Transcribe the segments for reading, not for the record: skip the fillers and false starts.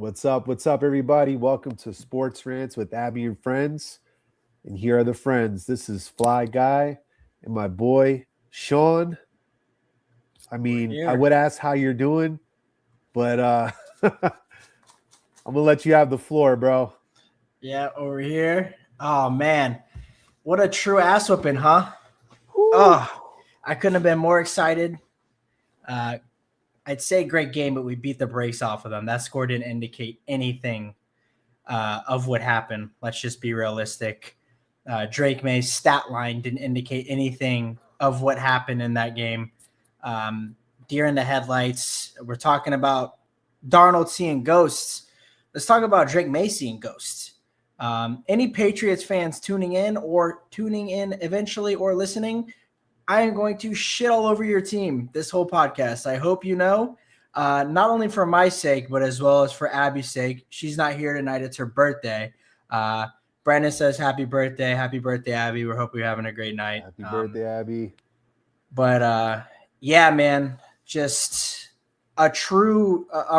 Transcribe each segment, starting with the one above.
What's up? What's up, everybody? Welcome to Sports Rants with Abby and friends. And here are the friends. This is Fly Guy and my boy Sean. I We're mean, I here. would ask how you're doing, but I'm gonna let you have the floor, bro. Yeah, over here. Oh man, what a true ass whooping, huh? Whew. Oh, I couldn't have been more excited. Uh, I'd say great game, but we beat the brakes off of them. That score didn't indicate anything of what happened. Let's just be realistic. Drake May's stat line didn't indicate anything of what happened in that game. Um, Deer in the headlights. We're talking about Darnold seeing ghosts. Let's talk about Drake May seeing ghosts. Any Patriots fans tuning in eventually or listening, I am going to shit all over your team this whole podcast. I hope you know, not only for my sake, but as well as for Abby's sake. She's not here tonight. It's her birthday. Uh, Brandon says, Happy birthday. Happy birthday, Abby. We hope you're having a great night. Happy birthday, Abby. But yeah, man, just a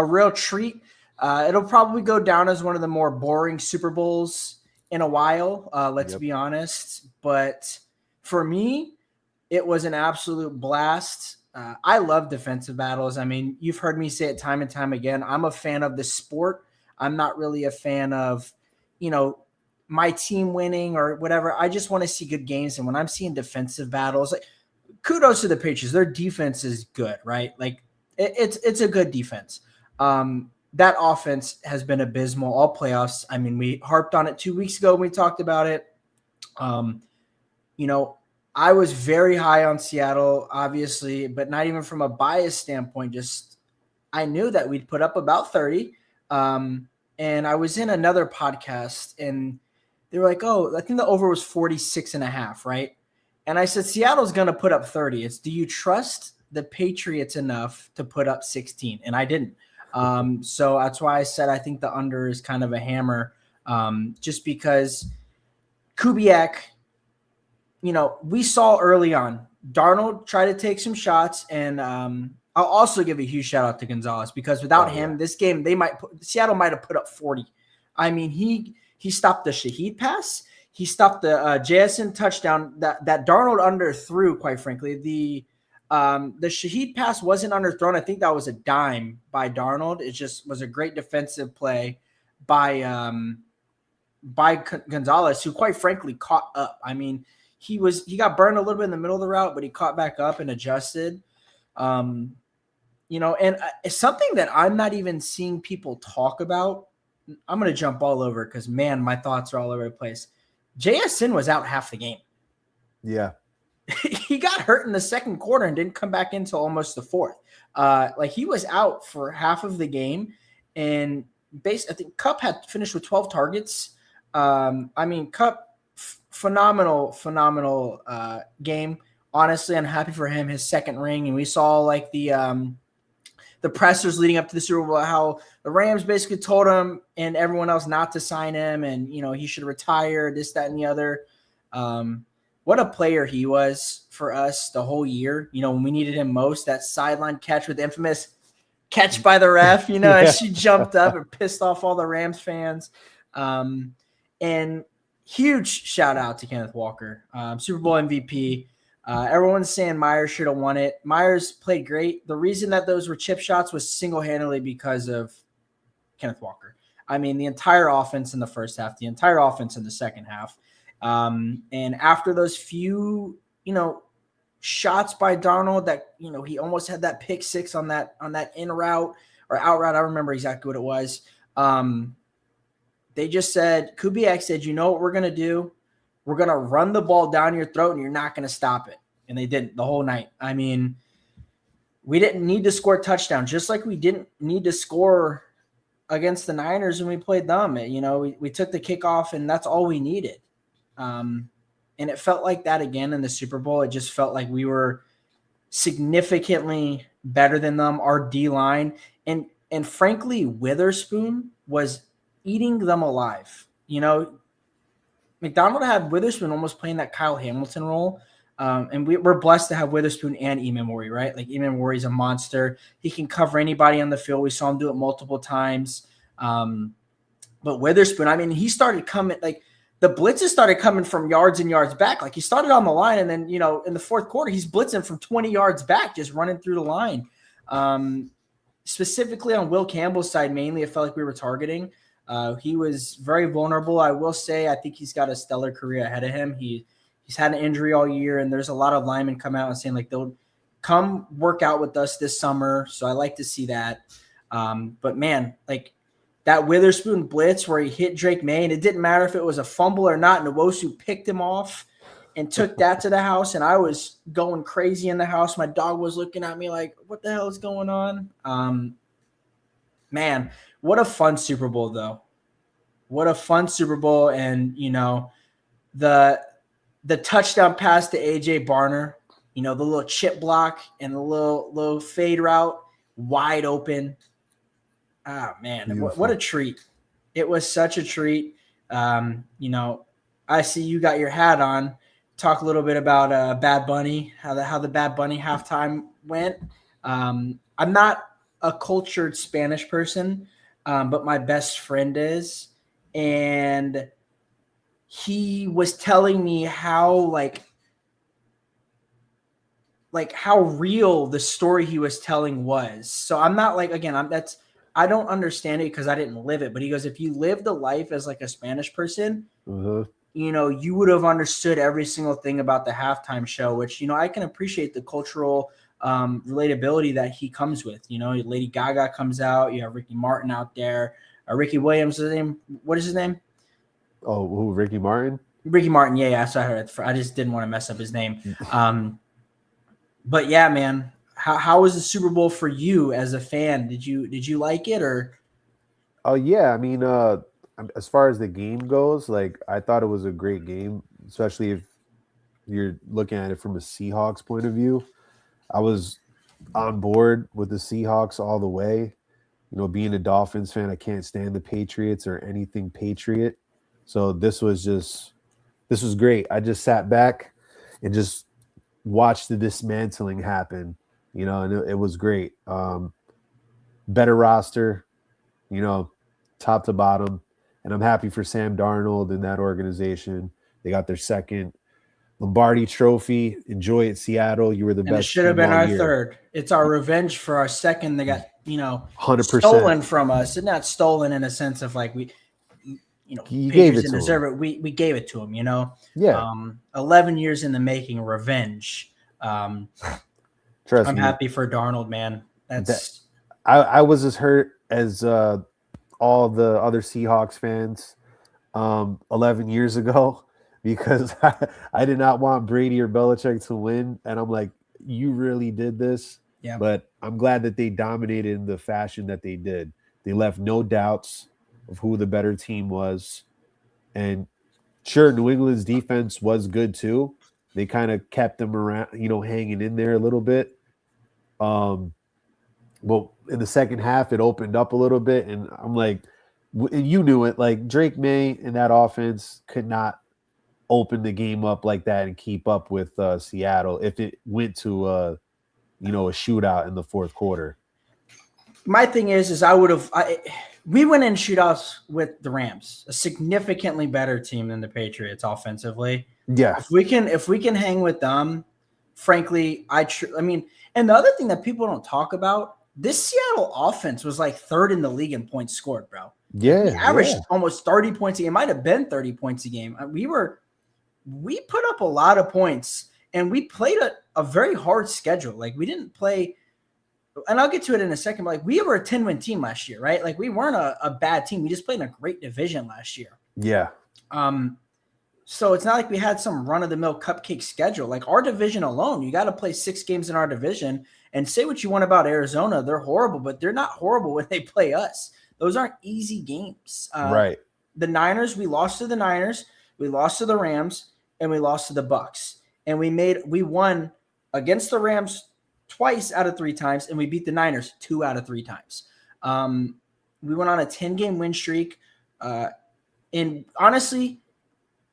real treat. It'll probably go down as one of the more boring Super Bowls in a while. Let's Yep. be honest. But for me, it was an absolute blast. I love defensive battles. I mean, you've heard me say it time and time again. I'm a fan of the sport. I'm not really a fan of, you know, my team winning or whatever. I just want to see good games. And when I'm seeing defensive battles, like kudos to the Patriots. Their defense is good, right? Like it's a good defense. That offense has been abysmal all playoffs. I mean, we harped on it 2 weeks ago when we talked about it. Um, you know, I was very high on Seattle, obviously, but not even from a bias standpoint. Just I knew that we'd put up about 30. And I was in another podcast and they were like, oh, I think the over was 46 and a half, right? And I said, Seattle's going to put up 30. It's do you trust the Patriots enough to put up 16? And I didn't. So that's why I said I think the under is kind of a hammer, just because Kubiak, we saw early on Darnold try to take some shots, and I'll also give a huge shout out to Gonzalez because without him, this game Seattle might have put up 40. I mean, he stopped the Shaheed pass, he stopped the JSN touchdown that Darnold underthrew. Quite frankly, the Shaheed pass wasn't underthrown. I think that was a dime by Darnold. It just was a great defensive play by Gonzalez, who quite frankly caught up. I mean, he got burned a little bit in the middle of the route, but he caught back up and adjusted. And it's something that I'm not even seeing people talk about. I'm going to jump all over because, man, my thoughts are all over the place. JSN was out half the game. Yeah. He got hurt in the second quarter and didn't come back until almost the fourth. He was out for half of the game. And I think Kupp had finished with 12 targets. Kupp, phenomenal game. Honestly, I'm happy for him, his second ring. And we saw like the pressers leading up to the Super Bowl, how the Rams basically told him and everyone else not to sign him, and he should retire, this, that, and the other. What a player he was for us the whole year. When we needed him most, that sideline catch with the infamous catch by the ref, as she jumped up and pissed off all the Rams fans. And huge shout out to Kenneth Walker, Super Bowl MVP. Everyone's saying Myers should have won it. Myers played great. The reason that those were chip shots was single-handedly because of Kenneth Walker. I mean, the entire offense in the first half, the entire offense in the second half. And after those few, shots by Darnold that, he almost had that pick six on that in route or out route. I don't remember exactly what it was. They just said, Kubiak said, you know what we're going to do? We're going to run the ball down your throat and you're not going to stop it. And they didn't the whole night. I mean, we didn't need to score a touchdown, just like we didn't need to score against the Niners when we played them. We took the kickoff and that's all we needed. And it felt like that again in the Super Bowl. It just felt like we were significantly better than them, our D-line. And frankly, Witherspoon was eating them alive. McDonald had Witherspoon almost playing that Kyle Hamilton role. And we're blessed to have Witherspoon and Emamori, right? Like Emamori's a monster. He can cover anybody on the field. We saw him do it multiple times. But Witherspoon, I mean, he started coming like the blitzes started coming from yards and yards back. Like he started on the line, and then in the fourth quarter, he's blitzing from 20 yards back, just running through the line. Specifically on Will Campbell's side, mainly, it felt like we were targeting. He was very vulnerable. I will say, I think he's got a stellar career ahead of him. He's had an injury all year, and there's a lot of linemen come out and saying like they'll come work out with us this summer. So I like to see that. But man, like that Witherspoon blitz where he hit Drake May, and it didn't matter if it was a fumble or not. Nwosu picked him off and took that to the house, and I was going crazy in the house. My dog was looking at me like, what the hell is going on? Man, what a fun Super Bowl, though. What a fun Super Bowl. And, the touchdown pass to A.J. Barner, the little chip block and the little fade route, wide open. Ah, man, what a treat. It was such a treat. I see you got your hat on. Talk a little bit about Bad Bunny, how the Bad Bunny halftime went. I'm not a cultured Spanish person, but my best friend is. And he was telling me how how real the story he was telling was. So I'm not like, again, I don't understand it because I didn't live it. But he goes, if you lived a life as like a Spanish person, you would have understood every single thing about the halftime show, which, I can appreciate the cultural relatability that he comes with. Lady Gaga comes out. You have Ricky Martin out there. Ricky Williams, what is his name? Oh, who? Ricky Martin? Ricky Martin, yeah. So I just didn't want to mess up his name. But yeah, man, how was the Super Bowl for you as a fan? Did you like it or? Oh yeah, I mean, as far as the game goes, like I thought it was a great game, especially if you're looking at it from a Seahawks point of view. I was on board with the Seahawks all the way. Being a Dolphins fan, I can't stand the Patriots or anything Patriot. So this was great. I just sat back and just watched the dismantling happen, and it was great. Better roster, top to bottom. And I'm happy for Sam Darnold and that organization. They got their second Lombardi trophy. Enjoy it, Seattle. You were the best. It should have been our third. It's our revenge for our second. They got 100% stolen from us, and not stolen in a sense of like we, he gave it to deserve it. We gave it to him. Yeah. 11 years in the making, revenge. Trust I'm me. happy for Darnold, man. I was as hurt as all the other Seahawks fans 11 years ago because I did not want Brady or Belichick to win. And I'm like, you really did this? Yeah. But I'm glad that they dominated in the fashion that they did. They left no doubts of who the better team was. And sure, New England's defense was good too. They kind of kept them around, hanging in there a little bit. Well, in the second half, it opened up a little bit, and I'm like, you knew it. Like Drake May and that offense could not open the game up like that and keep up with Seattle if it went to a shootout in the fourth quarter. My thing is we went in shootouts with the Rams, a significantly better team than the Patriots offensively. Yeah. If we can hang with them, frankly, I mean, and the other thing that people don't talk about, this Seattle offense was like third in the league in points scored, bro. Yeah. We averaged almost 30 points a game. It might have been 30 points a game. We put up a lot of points, and we played a very hard schedule. Like we didn't play, and I'll get to it in a second, but like we were a 10-win team last year, right? Like we weren't a bad team. We just played in a great division last year. Yeah. So it's not like we had some run-of-the-mill cupcake schedule. Like our division alone, you got to play 6 games in our division. And say what you want about Arizona, they're horrible, but they're not horrible when they play us. Those aren't easy games. Right. The Niners, we lost to the Niners, we lost to the Rams, and we lost to the Bucks. And we won against the Rams twice out of 3 times, and we beat the Niners 2 out of 3 times. We went on a 10-game win streak. And honestly,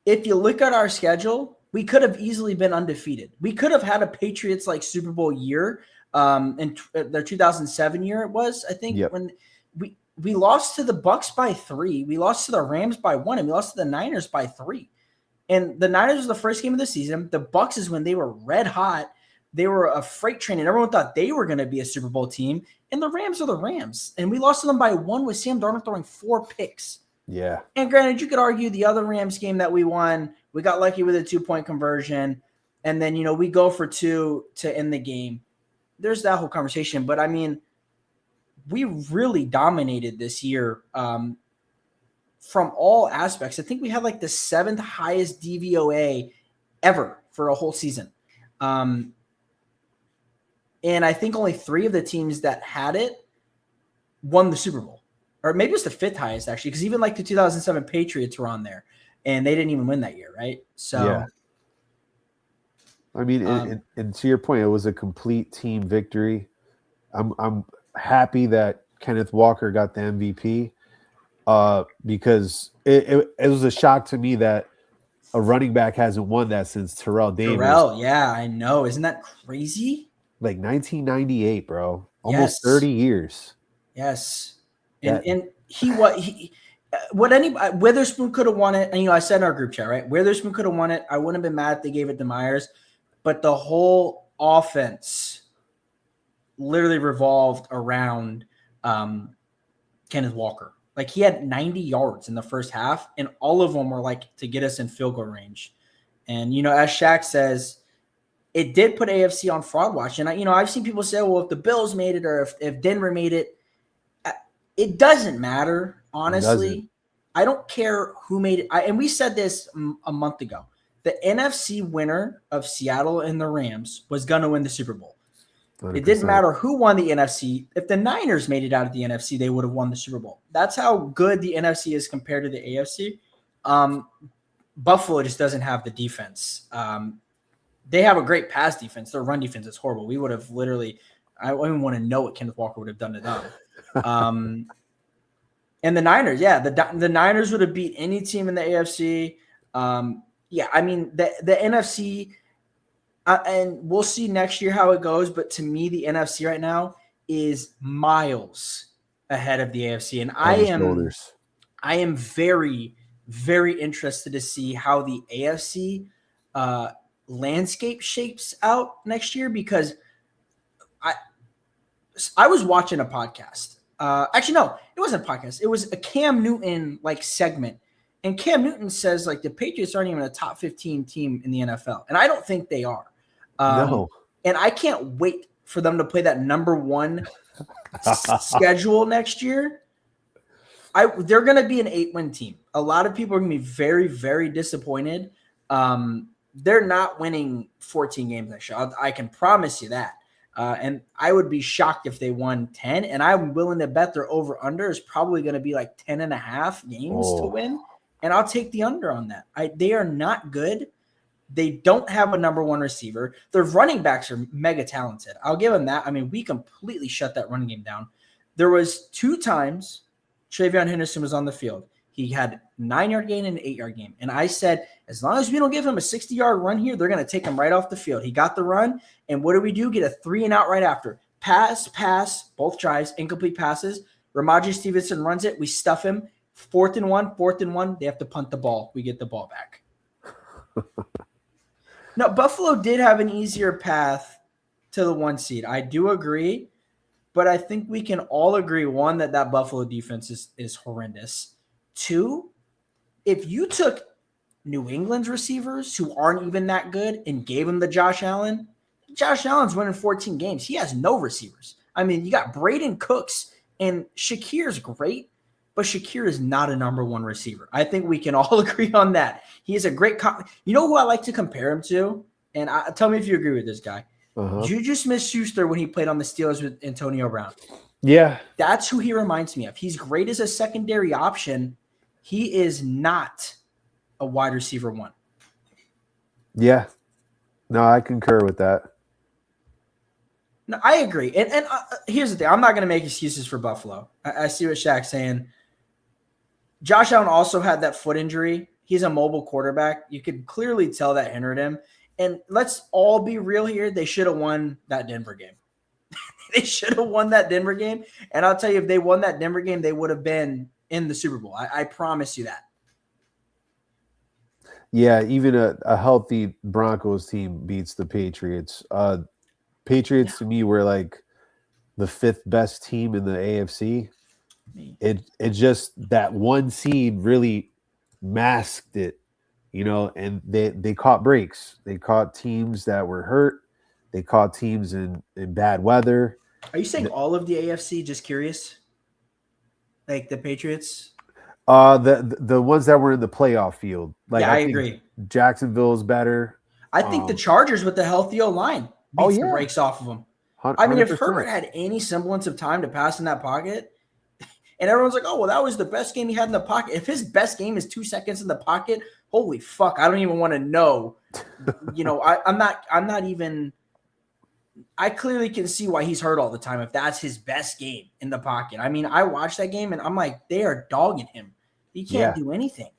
if you look at our schedule, we could have easily been undefeated. We could have had a Patriots like Super Bowl year in their 2007 year. It was, I think, yep. when we lost to the Bucks by 3. We lost to the Rams by 1, and we lost to the Niners by 3. And the Niners was the first game of the season. The Bucks is when they were red hot. They were a freight train, and everyone thought they were going to be a Super Bowl team. And the Rams are the Rams. And we lost to them by 1 with Sam Darnold throwing 4 picks. Yeah. And granted, you could argue the other Rams game that we won, we got lucky with a 2-point conversion. And then, we go for 2 to end the game. There's that whole conversation. But, I mean, we really dominated this year from all aspects. I think we had like the 7th highest DVOA ever for a whole season. And I think only 3 of the teams that had it won the Super Bowl. Or maybe it's the 5th highest, actually, because even like the 2007 Patriots were on there, and they didn't even win that year, right? So, yeah. I mean, and to your point, it was a complete team victory. I'm happy that Kenneth Walker got the MVP because it was a shock to me that a running back hasn't won that since Terrell Davis. Yeah, I know. Isn't that crazy? Like 1998, bro. Almost 30 years. Yes. And Witherspoon could have won it. And, I said in our group chat, right? Witherspoon could have won it. I wouldn't have been mad if they gave it to Myers. But the whole offense literally revolved around Kenneth Walker. Like, he had 90 yards in the first half, and all of them were like to get us in field goal range. And, as Shaq says, it did put AFC on fraud watch. And, I've seen people say, well, if the Bills made it or if Denver made it, it doesn't matter, honestly. I don't care who made it. And we said this a month ago. The NFC winner of Seattle and the Rams was going to win the Super Bowl. 100%. It didn't matter who won the NFC. If the Niners made it out of the NFC, they would have won the Super Bowl. That's how good the NFC is compared to the AFC. Buffalo just doesn't have the defense. They have a great pass defense. Their run defense is horrible. We would have literally – I don't even want to know what Kenneth Walker would have done to them. And the Niners, the Niners would have beat any team in the AFC. I mean, the NFC and we'll see next year how it goes. But to me, the NFC right now is miles ahead of the AFC. And I am very, very interested to see how the AFC landscape shapes out next year, because I was watching a podcast. Actually, no, it wasn't a podcast. It was a Cam Newton segment. And Cam Newton says the Patriots aren't even a top 15 team in the NFL. And I don't think they are. No. And I can't wait for them to play that number 1 schedule next year. They're going to be an 8-win team. A lot of people are going to be very, very disappointed. They're not winning 14 games next year. I can promise you that. And I would be shocked if they won 10. And I'm willing to bet their over-under is probably going to be 10 and a half games to win. And I'll take the under on that. They are not good. They don't have a number 1 receiver. Their running backs are mega talented. I'll give them that. I mean, we completely shut that running game down. There was 2 times Travion Henderson was on the field. He had 9-yard gain and an 8-yard gain. And I said, as long as we don't give him a 60-yard run here, they're going to take him right off the field. He got the run. And what do? Get a 3-and-out right after. Pass, both drives, incomplete passes. Ramondre Stevenson runs it. We stuff him. 4th and 1. They have to punt the ball. We get the ball back. Now, Buffalo did have an easier path to the 1 seed. I do agree. But I think we can all agree, 1, that Buffalo defense is horrendous. 2, if you took New England's receivers who aren't even that good and gave them to Josh Allen's winning 14 games. He has no receivers. I mean, you got Braden Cooks, and Shakir's great, but Shakir is not a number 1 receiver. I think we can all agree on that. He is a great you know who I like to compare him to? And tell me if you agree with this guy. Juju Smith-Schuster when he played on the Steelers with Antonio Brown. Yeah. That's who he reminds me of. He's great as a secondary option. He is not a wide receiver 1. Yeah. No, I concur with that. No, I agree. And here's the thing. I'm not going to make excuses for Buffalo. I see what Shaq's saying. Josh Allen also had that foot injury. He's a mobile quarterback. You could clearly tell that hindered him. And let's all be real here. They should have won that Denver game. They should have won that Denver game. And I'll tell you, if they won that Denver game, they would have been in the Super Bowl. I promise you that. Yeah, even a healthy Broncos team beats the Patriots. Patriots to me were like the fifth best team in the AFC. It just that one seed really masked it, and they caught breaks. They caught teams that were hurt. They caught teams in bad weather. Are you saying all of the AFC? Just curious. Like the Patriots? The ones that were in the playoff field. Like yeah, I think agree. Jacksonville's better. I think the Chargers with the healthy O-line beats the brakes off of them. 100%. I mean, if Herbert had any semblance of time to pass in that pocket, and everyone's like, oh, well, that was the best game he had in the pocket. If his best game is 2 seconds in the pocket, holy fuck, I don't even want to know. I'm not even – I clearly can see why he's hurt all the time if that's his best game in the pocket. I mean, I watched that game, and I'm like, they are dogging him. He can't do anything.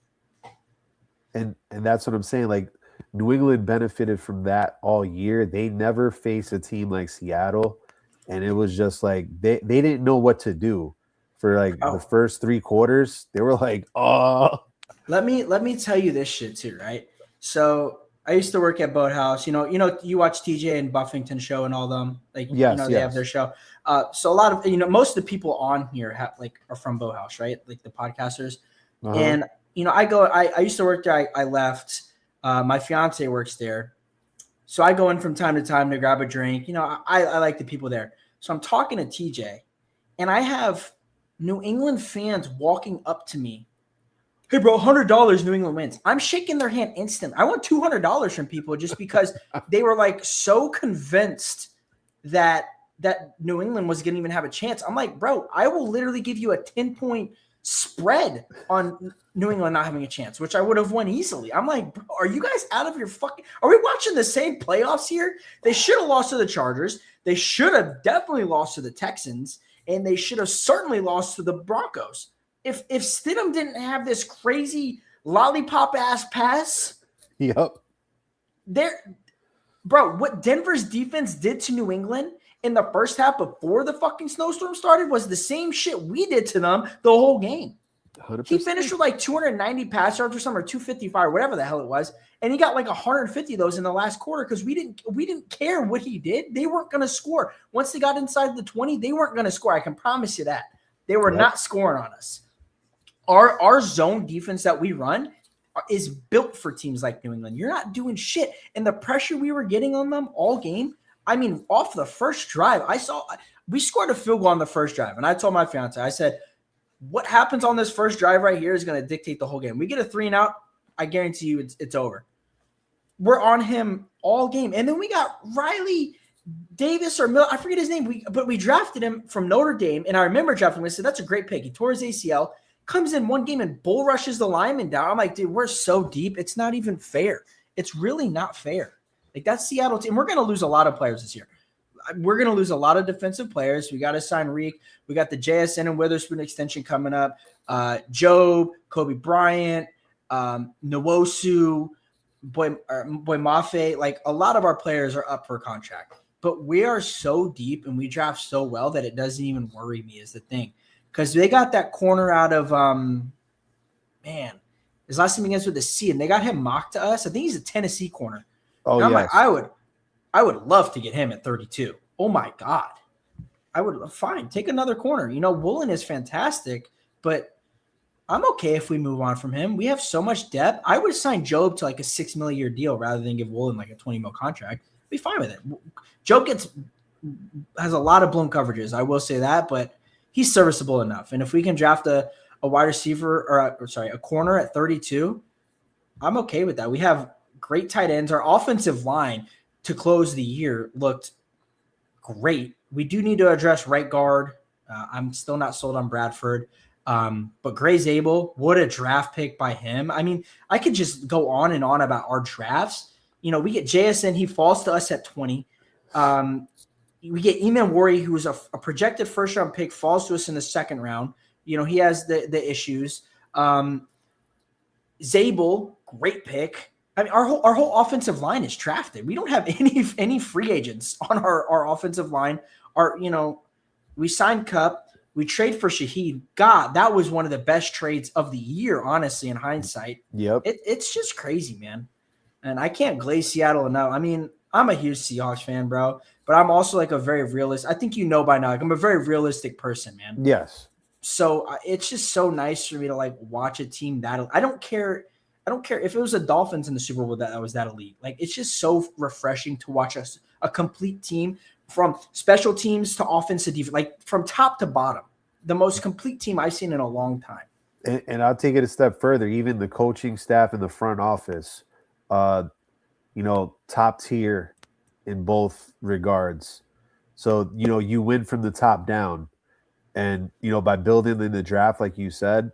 And that's what I'm saying. Like, New England benefited from that all year. They never faced a team like Seattle, and it was just like they didn't know what to do for the first 3 quarters. They were like, oh. Let me tell you this shit too, right? So I used to work at Boathouse. You watch TJ and Buffington show and all them. Like, they have their show. So a lot of most of the people on here are from Boathouse, right? Like the podcasters. Uh-huh. And I used to work there. I left. My fiance works there, so I go in from time to time to grab a drink. I like the people there. So I'm talking to TJ, and I have New England fans walking up to me. Hey, bro, $100 New England wins. I'm shaking their hand instantly. I want $200 from people just because they were like so convinced that New England was going to even have a chance. I'm like, bro, I will literally give you a 10-point spread on New England not having a chance, which I would have won easily. I'm like, bro, are you guys out of your fucking – are we watching the same playoffs here? They should have lost to the Chargers. They should have definitely lost to the Texans, and they should have certainly lost to the Broncos. If Stidham didn't have this crazy lollipop ass pass, bro, what Denver's defense did to New England in the first half before the fucking snowstorm started was the same shit we did to them the whole game. 100%. He finished with like 290 pass yards or something, or 255, or whatever the hell it was, and he got like 150 of those in the last quarter because we didn't care what he did. They weren't going to score. Once they got inside the 20, they weren't going to score. I can promise you that. They were not scoring on us. Our zone defense that we run is built for teams like New England. You're not doing shit. And the pressure we were getting on them all game, I mean, off the first drive, we scored a field goal on the first drive. And I told my fiance, I said, what happens on this first drive right here is going to dictate the whole game. We get a 3-and-out, I guarantee you it's over. We're on him all game. And then we got Riley Davis or Mill, I forget his name, but we drafted him from Notre Dame. And I remember drafting him. I said, that's a great pick. He tore his ACL. Comes in one game and bull rushes the lineman down. I'm like, dude, we're so deep. It's not even fair. It's really not fair. Like, that's Seattle team. We're going to lose a lot of players this year. We're going to lose a lot of defensive players. We got to sign Reek. We got the JSN and Witherspoon extension coming up. Job, Kobe Bryant, Nwosu, Boy Mafe. Like, a lot of our players are up for contract. But we are so deep and we draft so well that it doesn't even worry me is the thing. Because they got that corner out of, his last time against with the C, and they got him mocked to us. I think he's a Tennessee corner. Oh, yeah. Like, I would love to get him at 32. Oh, my God. I would – fine, take another corner. Woolen is fantastic, but I'm okay if we move on from him. We have so much depth. I would sign Job to like a $6 million a year deal rather than give Woolen like a $20 million contract. I'd be fine with it. Job has a lot of blown coverages. I will say that, but – he's serviceable enough. And if we can draft a wide receiver a corner at 32, I'm okay with that. We have great tight ends. Our offensive line to close the year looked great. We do need to address right guard. I'm still not sold on Bradford. But Gray Zabel, what a draft pick by him. I mean, I could just go on and on about our drafts. We get JSN. He falls to us at 20. We get Eman Wari, who was a projected first-round pick, falls to us in the second round. He has the issues. Zabel, great pick. I mean, our whole offensive line is drafted. We don't have any free agents on our offensive line. We signed Cup. We trade for Shaheed. God, that was one of the best trades of the year, honestly, in hindsight. Yep. It's just crazy, man. And I can't glaze Seattle enough. I mean, I'm a huge Seahawks fan, bro, but I'm also like a very realist. I think you know by now, like I'm a very realistic person, man. Yes. So it's just so nice for me to like watch a team that I don't care. I don't care if it was the Dolphins in the Super Bowl that was that elite. Like it's just so refreshing to watch a complete team from special teams to offensive defense, like from top to bottom. The most complete team I've seen in a long time. And I'll take it a step further. Even the coaching staff in the front office, top tier in both regards. So, you win from the top down. And, by building in the draft, like you said,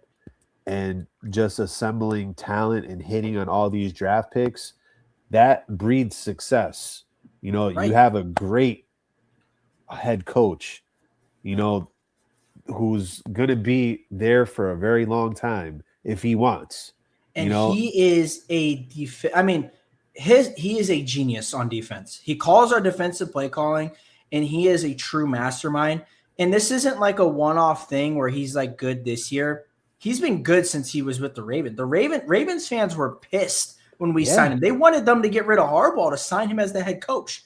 and just assembling talent and hitting on all these draft picks, that breeds success. Right. You have a great head coach, who's going to be there for a very long time if he wants. And he is he is a genius on defense. He calls our defensive play calling, and he is a true mastermind. And this isn't like a one-off thing where he's like good this year. He's been good since he was with the Ravens. Ravens fans were pissed when we signed him. They wanted them to get rid of Harbaugh to sign him as the head coach.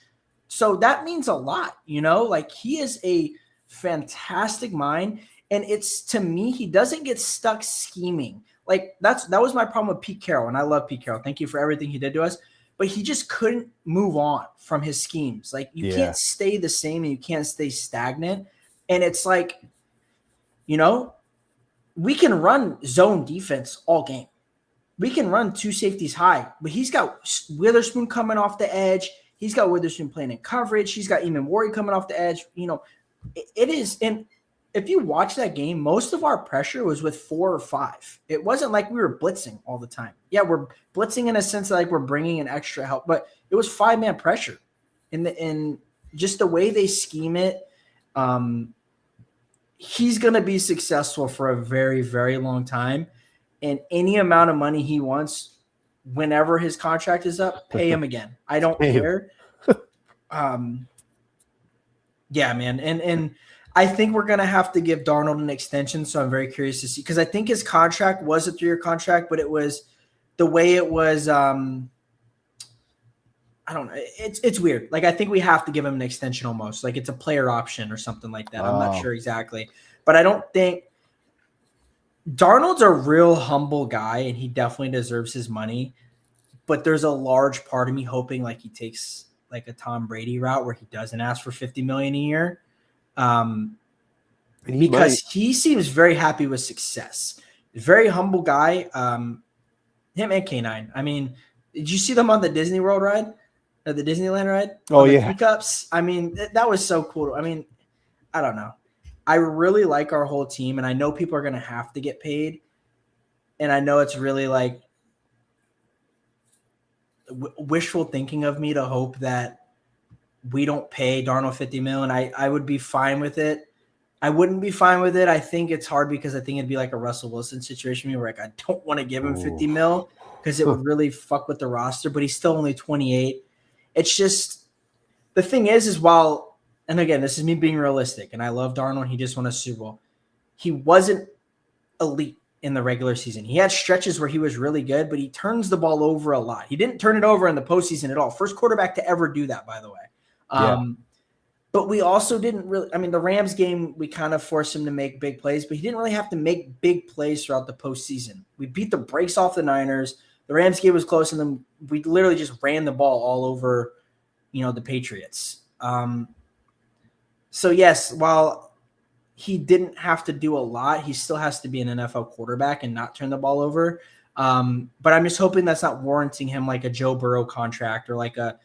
So that means a lot, like he is a fantastic mind. And it's, to me, he doesn't get stuck scheming. Like that was my problem with Pete Carroll, and I love Pete Carroll. Thank you for everything he did to us. But he just couldn't move on from his schemes. Like you can't stay the same and you can't stay stagnant. And it's like, we can run zone defense all game. We can run two safeties high, but he's got Witherspoon coming off the edge. He's got Witherspoon playing in coverage. He's got Eamon Warrior coming off the edge. It is. And if you watch that game, most of our pressure was with 4 or 5. It wasn't like we were blitzing all the time. Yeah, we're blitzing in a sense that like we're bringing in extra help, but it was 5-man pressure. In just the way they scheme it, he's going to be successful for a very, very long time. And any amount of money he wants, whenever his contract is up, pay him again. I don't care. Yeah, man. And I think we're going to have to give Darnold an extension. So I'm very curious to see, because I think his contract was a 3-year contract, but it was the way it was. I don't know. It's weird. Like, I think we have to give him an extension almost. Like it's a player option or something like that. I'm not sure exactly, but I don't think Darnold's a real humble guy and he definitely deserves his money. But there's a large part of me hoping like he takes like a Tom Brady route where he doesn't ask for $50 million a year. Because he seems very happy with success. Very humble guy. Him and K9. I mean, did you see them on the Disney World ride? Or the Disneyland ride? Oh, yeah. Pickups. I mean, that was so cool. I mean, I don't know. I really like our whole team, and I know people are going to have to get paid. And I know it's really like wishful thinking of me to hope that we don't pay Darnold $50 million. I would be fine with it. I wouldn't be fine with it. I think it's hard because I think it'd be like a Russell Wilson situation where like I don't want to give him $50 million because it would really fuck with the roster, but he's still only 28. It's just the thing is while, and again, this is me being realistic, and I love Darnold. He just won a Super Bowl. He wasn't elite in the regular season. He had stretches where he was really good, but he turns the ball over a lot. He didn't turn it over in the postseason at all. First quarterback to ever do that, by the way. But we also didn't really – I mean, the Rams game, we kind of forced him to make big plays, but he didn't really have to make big plays throughout the postseason. We beat the brakes off the Niners. The Rams game was close, and then we literally just ran the ball all over, the Patriots. So, yes, while he didn't have to do a lot, he still has to be an NFL quarterback and not turn the ball over. But I'm just hoping that's not warranting him like a Joe Burrow contract or like a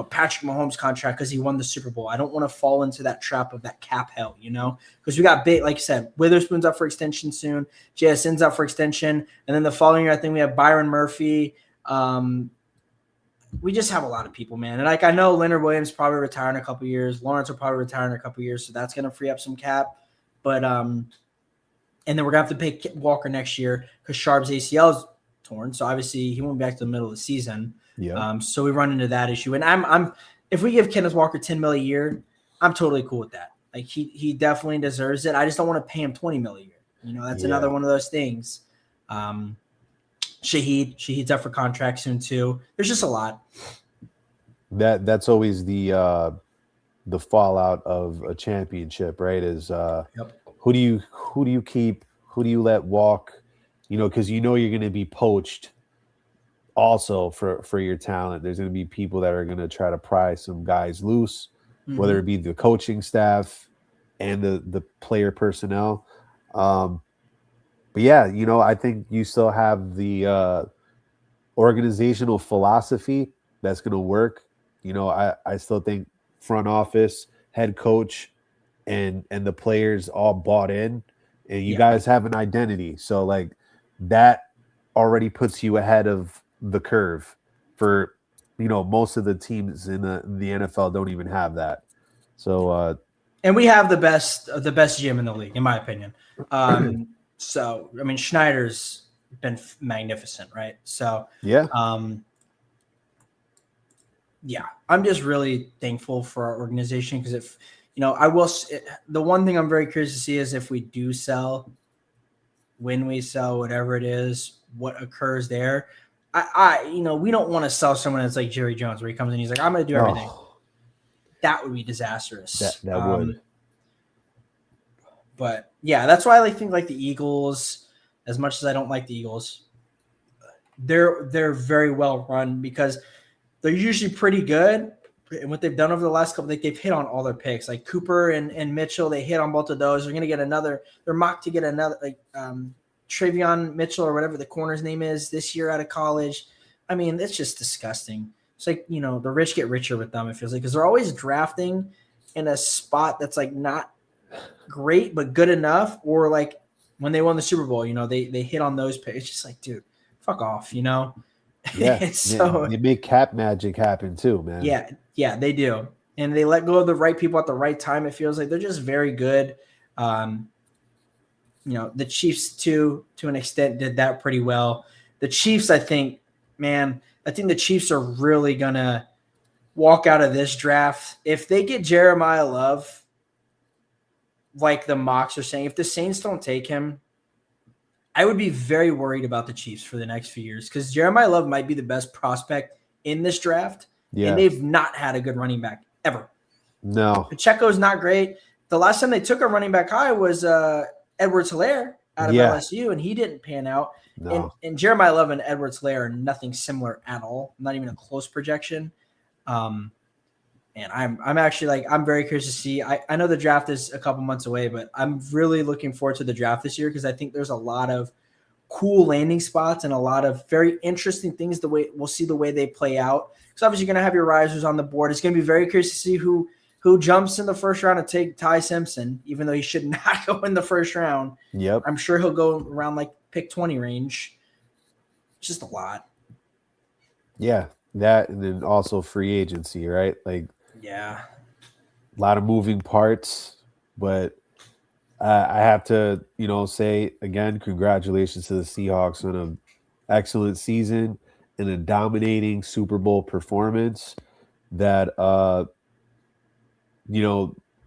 Patrick Mahomes contract because he won the Super Bowl. I don't want to fall into that trap of that cap hell, because we got big, like I said, Witherspoon's up for extension soon. JSN's up for extension. And then the following year, I think we have Byron Murphy. We just have a lot of people, man. And like, I know Leonard Williams probably retire in a couple years. Lawrence will probably retire in a couple years. So that's going to free up some cap. But, and then we're going to have to pay Walker next year because Sharp's ACL is torn. So obviously he won't be back to the middle of the season. Yeah. So we run into that issue. And I'm if we give Kenneth Walker $10 million a year, I'm totally cool with that. Like he definitely deserves it. I just don't want to pay him $20 million a year. That's another one of those things. Shahid's up for contract soon too. There's just a lot. That's always the fallout of a championship, right? Is who do you keep? Who do you let walk? Because you're going to be poached also for your talent. There's going to be people that are going to try to pry some guys loose, whether it be the coaching staff and the player personnel. But yeah, I think you still have the organizational philosophy that's going to work. I still think front office, head coach, and the players all bought in, and you guys have an identity. So like that already puts you ahead of the curve for most of the teams in the NFL don't even have that. So and we have the best gym in the league, in my opinion. So I mean, Schneider's been magnificent, right? So yeah. Yeah, I'm just really thankful for our organization because if the one thing I'm very curious to see is if we do sell, when we sell, whatever it is, what occurs there. We don't want to sell someone that's like Jerry Jones where he comes in, he's like, I'm going to do everything. That would be disastrous. That would. But yeah, that's why I think like the Eagles, as much as I don't like the Eagles, they're very well run because they're usually pretty good. And what they've done over the last couple, they've hit on all their picks. Like Cooper and Mitchell, they hit on both of those. They're going to get another. They're mocked to get another, like Travion Mitchell or whatever the corner's name is this year out of college. I mean, it's just disgusting. It's like, the rich get richer with them, it feels like, because they're always drafting in a spot that's like not great but good enough. Or like when they won the Super Bowl, they hit on those picks. It's just like, dude, fuck off, Yeah, so they make cap magic happen too, man. Yeah, they do, and they let go of the right people at the right time. It feels like they're just very good. The Chiefs to an extent did that pretty well. The Chiefs, I think the Chiefs are really gonna walk out of this draft if they get Jeremiah Love, like the mocks are saying. If the Saints don't take him, I would be very worried about the Chiefs for the next few years because Jeremiah Love might be the best prospect in this draft, and they've not had a good running back ever. No. Pacheco's not great. The last time they took a running back high was Edwards-Helaire out of LSU, and he didn't pan out. No. And Jeremiah Love and Edwards-Helaire are nothing similar at all, not even a close projection. And I'm actually like, I'm very curious to see. I know the draft is a couple months away, but I'm really looking forward to the draft this year because I think there's a lot of cool landing spots and a lot of very interesting things. We'll see the way they play out. Because obviously you're going to have your risers on the board. It's going to be very curious to see who jumps in the first round to take Ty Simpson, even though he should not go in the first round. Yep. I'm sure he'll go around like pick 20 range. It's just a lot. Yeah, that and then also free agency, right? Like, yeah, a lot of moving parts, but I have to, say again, congratulations to the Seahawks on an excellent season and a dominating Super Bowl performance that,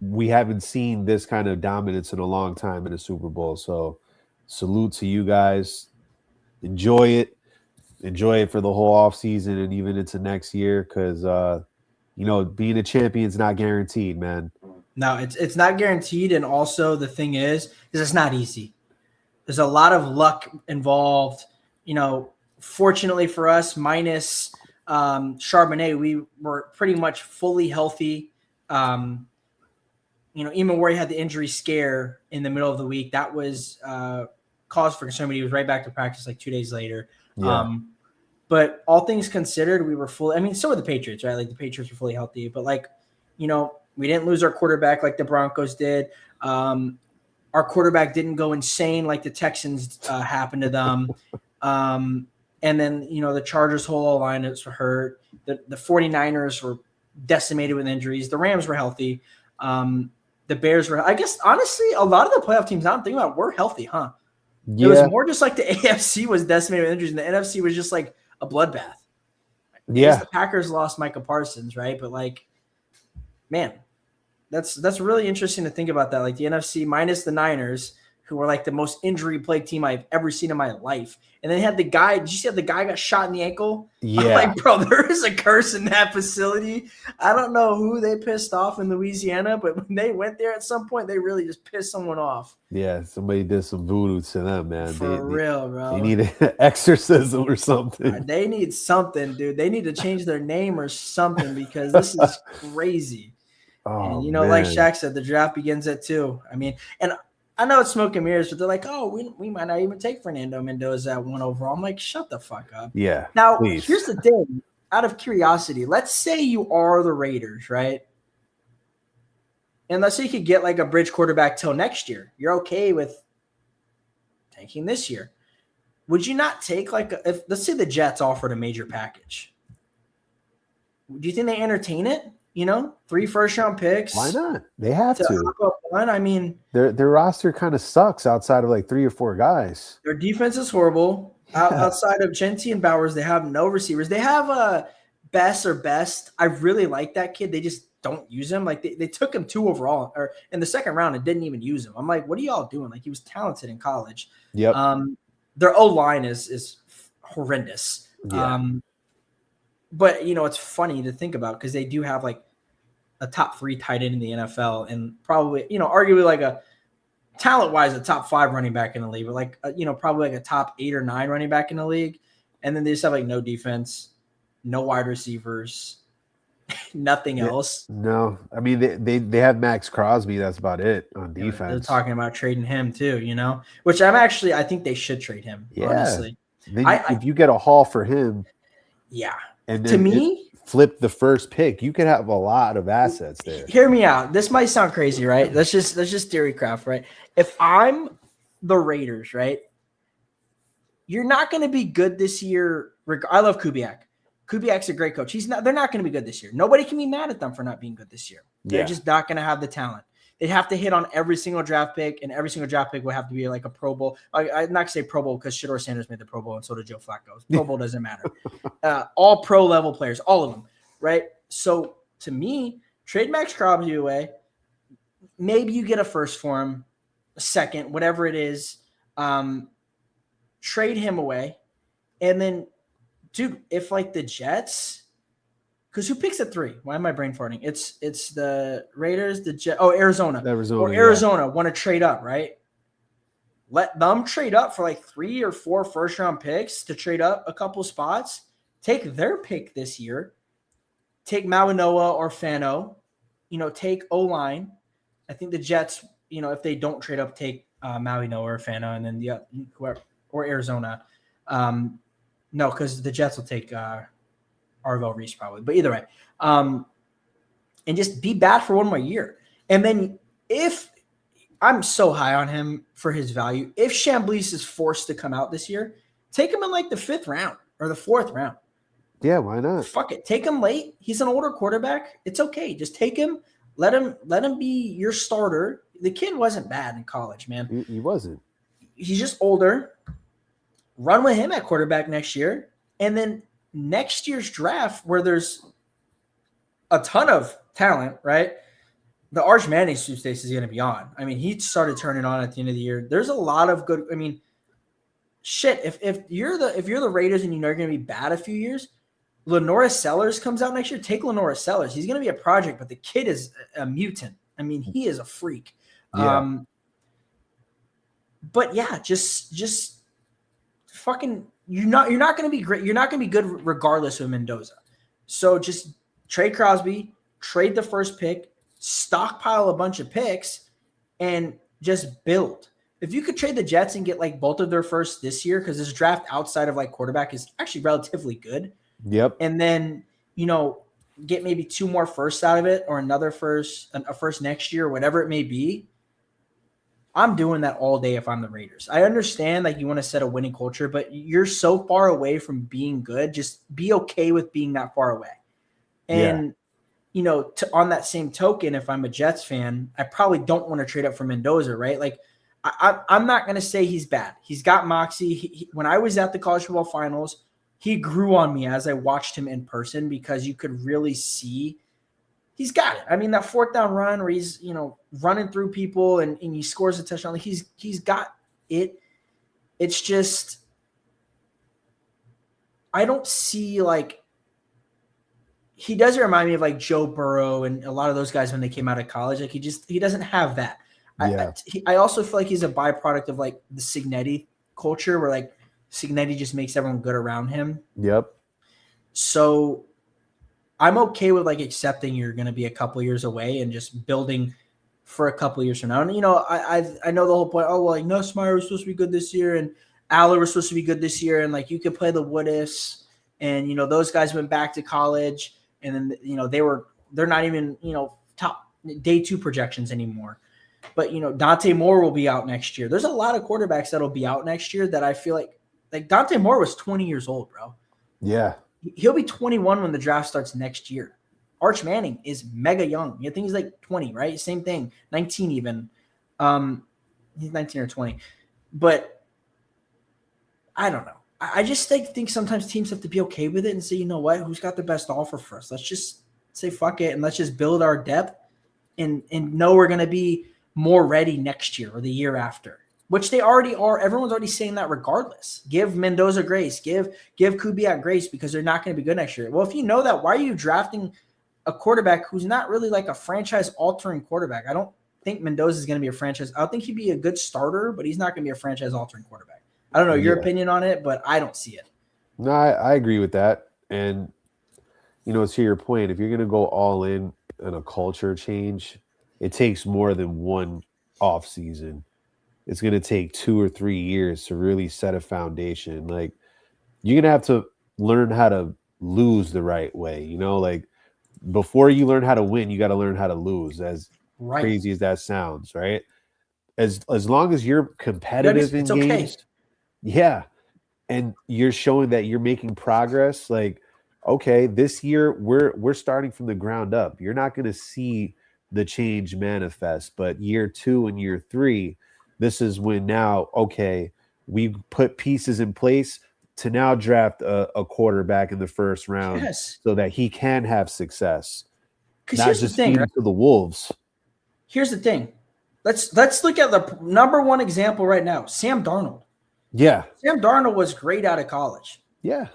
we haven't seen this kind of dominance in a long time in a Super Bowl. So salute to you guys. Enjoy it. Enjoy it for the whole offseason and even into next year because, being a champion is not guaranteed, man. No, it's not guaranteed. And also the thing is it's not easy. There's a lot of luck involved. Fortunately for us, minus Charbonnet, we were pretty much fully healthy. Even where he had the injury scare in the middle of the week, that was cause for concern, but he was right back to practice like 2 days later. Yeah. But all things considered, we were fully – I mean, so were the Patriots, right? Like the Patriots were fully healthy. But, we didn't lose our quarterback like the Broncos did. Our quarterback didn't go insane like the Texans happened to them. And then, the Chargers' whole line was hurt. The 49ers were decimated with injuries. The Rams were healthy. The Bears were – I guess, honestly, a lot of the playoff teams I'm thinking about were healthy, huh? Yeah. It was more just like the AFC was decimated with injuries and the NFC was just like a bloodbath. Yeah. The Packers lost Micah Parsons, right? But man, That's really interesting to think about that. Like the NFC minus the Niners, who were like the most injury-plagued team I've ever seen in my life. And then had the guy, did you see how the guy got shot in the ankle? I'm Yeah. like, bro, there is a curse in that facility. I don't know who they pissed off in Louisiana, but when they went there at some point, they really just pissed someone off. Yeah, somebody did some voodoo to them, man. For real, bro. They need an exorcism or something. They need something, dude. They need to change their name or something because this is crazy. Oh, And, man. like Shaq said, the draft begins at 2. I mean, and I know it's smoke and mirrors, but they're like, oh, we might not even take Fernando Mendoza at 1 overall. I'm like, shut the fuck up. Yeah. Now, please. here's the thing. Out of curiosity, let's say you are the Raiders, right? And let's say you could get like a bridge quarterback till next year. You're okay with tanking this year. Would you not take if let's say the Jets offered a major package? Do you think they entertain it? 3 first-round picks. Why not? They have to. One. I mean, their roster kind of sucks outside of like 3 or 4 guys. Their defense is horrible. Yeah. Outside of Genty and Bowers, they have no receivers. They have Best. I really like that kid. They just don't use him. Like they took him 2 overall or in the second round and didn't even use him. I'm like, what are y'all doing? Like he was talented in college. Yep. Their O-line is horrendous. Yeah. But it's funny to think about because they do have like a top 3 tight end in the NFL and probably, arguably like a talent-wise a top 5 running back in the league, but like, probably like a top 8 or 9 running back in the league. And then they just have like no defense, no wide receivers, nothing else. No, I mean, they have Max Crosby. That's about it on defense. They're talking about trading him too, which I think they should trade him, honestly. Then if you get a haul for him. Yeah. And then to me, flip the first pick, you could have a lot of assets there. Hear me out. This might sound crazy, right? Let's just theorycraft, right? If I'm the Raiders, right, you're not going to be good this year. I love Kubiak. Kubiak's a great coach. They're not going to be good this year. Nobody can be mad at them for not being good this year. They're just not going to have the talent. They'd have to hit on every single draft pick, and every single draft pick would have to be like a Pro Bowl. I'm not going to say Pro Bowl because Shedeur Sanders made the Pro Bowl, and so did Joe Flacco. Pro Bowl doesn't matter. All pro-level players, all of them, right? So, to me, trade Max Crosby away. Maybe you get a first for him, a second, whatever it is. Trade him away. And then, dude, if like the Jets – because who picks at 3? Why am I brain farting? It's the Raiders, the Jets. Oh, Arizona. Arizona want to trade up, right? Let them trade up for like 3 or 4 first-round picks to trade up a couple spots. Take their pick this year. Take Mawanoa or Fano. Take O-line. I think the Jets, if they don't trade up, take Mawanoa or Fano, and then whoever or Arizona. No, because the Jets will take Arvell Reese probably, but either way, and just be bad for 1 more year. And then if I'm so high on him for his value, if Chamblease is forced to come out this year, take him in like the 5th round or the 4th round. Yeah, why not? Fuck it, take him late. He's an older quarterback. It's okay. Just take him. Let him be your starter. The kid wasn't bad in college, man. He wasn't. He's just older. Run with him at quarterback next year, and then next year's draft where there's a ton of talent, right? The Arch Manning sweepstakes is going to be on. I mean, he started turning on at the end of the year. There's a lot of good. I mean, shit. If you're the Raiders and you're going to be bad a few years, Lenora Sellers comes out next year. Take Lenora Sellers. He's going to be a project, but the kid is a mutant. I mean, he is a freak. Yeah. But yeah, just fucking. You're not going to be great. You're not going to be good regardless of Mendoza. So just trade Crosby, trade the first pick, stockpile a bunch of picks, and just build. If you could trade the Jets and get like both of their firsts this year, because this draft outside of like quarterback is actually relatively good. Yep. And then, get maybe 2 more firsts out of it or another first, a first next year, whatever it may be. I'm doing that all day if I'm the Raiders. I understand like you want to set a winning culture, but you're so far away from being good. Just be okay with being that far away. And, on that same token, if I'm a Jets fan, I probably don't want to trade up for Mendoza, right? Like I'm not going to say he's bad. He's got moxie. When I was at the college football finals, he grew on me as I watched him in person because you could really see he's got it. I mean, that fourth down run where he's, running through people and he scores a touchdown. Like he's got it. It's just I don't see like he doesn't remind me of like Joe Burrow and a lot of those guys when they came out of college. Like he doesn't have that. Yeah. I also feel like he's a byproduct of like the Cignetti culture where like Cignetti just makes everyone good around him. Yep. So I'm okay with like accepting you're going to be a couple years away and just building for a couple years from now. And, I know the whole point. Oh, well, like Nussmeier was supposed to be good this year and Aller was supposed to be good this year. And like, you could play the what ifs and, those guys went back to college and then, they're not even, top day 2 projections anymore. But, Dante Moore will be out next year. There's a lot of quarterbacks that'll be out next year that I feel like Dante Moore was 20 years old, bro. Yeah. He'll be 21 when the draft starts next year. Arch Manning is mega young. I think he's like 20, right? Same thing, 19 even. He's 19 or 20. But I don't know. I just think sometimes teams have to be okay with it and say, you know what, who's got the best offer for us? Let's just say fuck it and let's just build our depth and know we're going to be more ready next year or the year after. Which they already are. Everyone's already saying that regardless. Give Mendoza grace. Give Kubiak grace because they're not going to be good next year. Well, if you know that, why are you drafting a quarterback who's not really like a franchise-altering quarterback? I don't think Mendoza is going to be a franchise. I don't think he'd be a good starter, but he's not going to be a franchise-altering quarterback. I don't know your opinion on it, but I don't see it. No, I agree with that. And, to your point, if you're going to go all in on a culture change, it takes more than one off season. It's going to take 2 or 3 years to really set a foundation. Like you're going to have to learn how to lose the right way. Like before you learn how to win, you got to learn how to lose, as crazy as that sounds. Right. As long as you're competitive in games. Yeah. And you're showing that you're making progress. Like, okay, this year we're starting from the ground up. You're not going to see the change manifest, but year 2 and year 3, this is when now, okay, we put pieces in place to now draft a quarterback in the first round so that he can have success. Because here's the thing, right? To the wolves. Here's the thing. Let's look at the number one example right now, Sam Darnold. Yeah. Sam Darnold was great out of college. Yeah.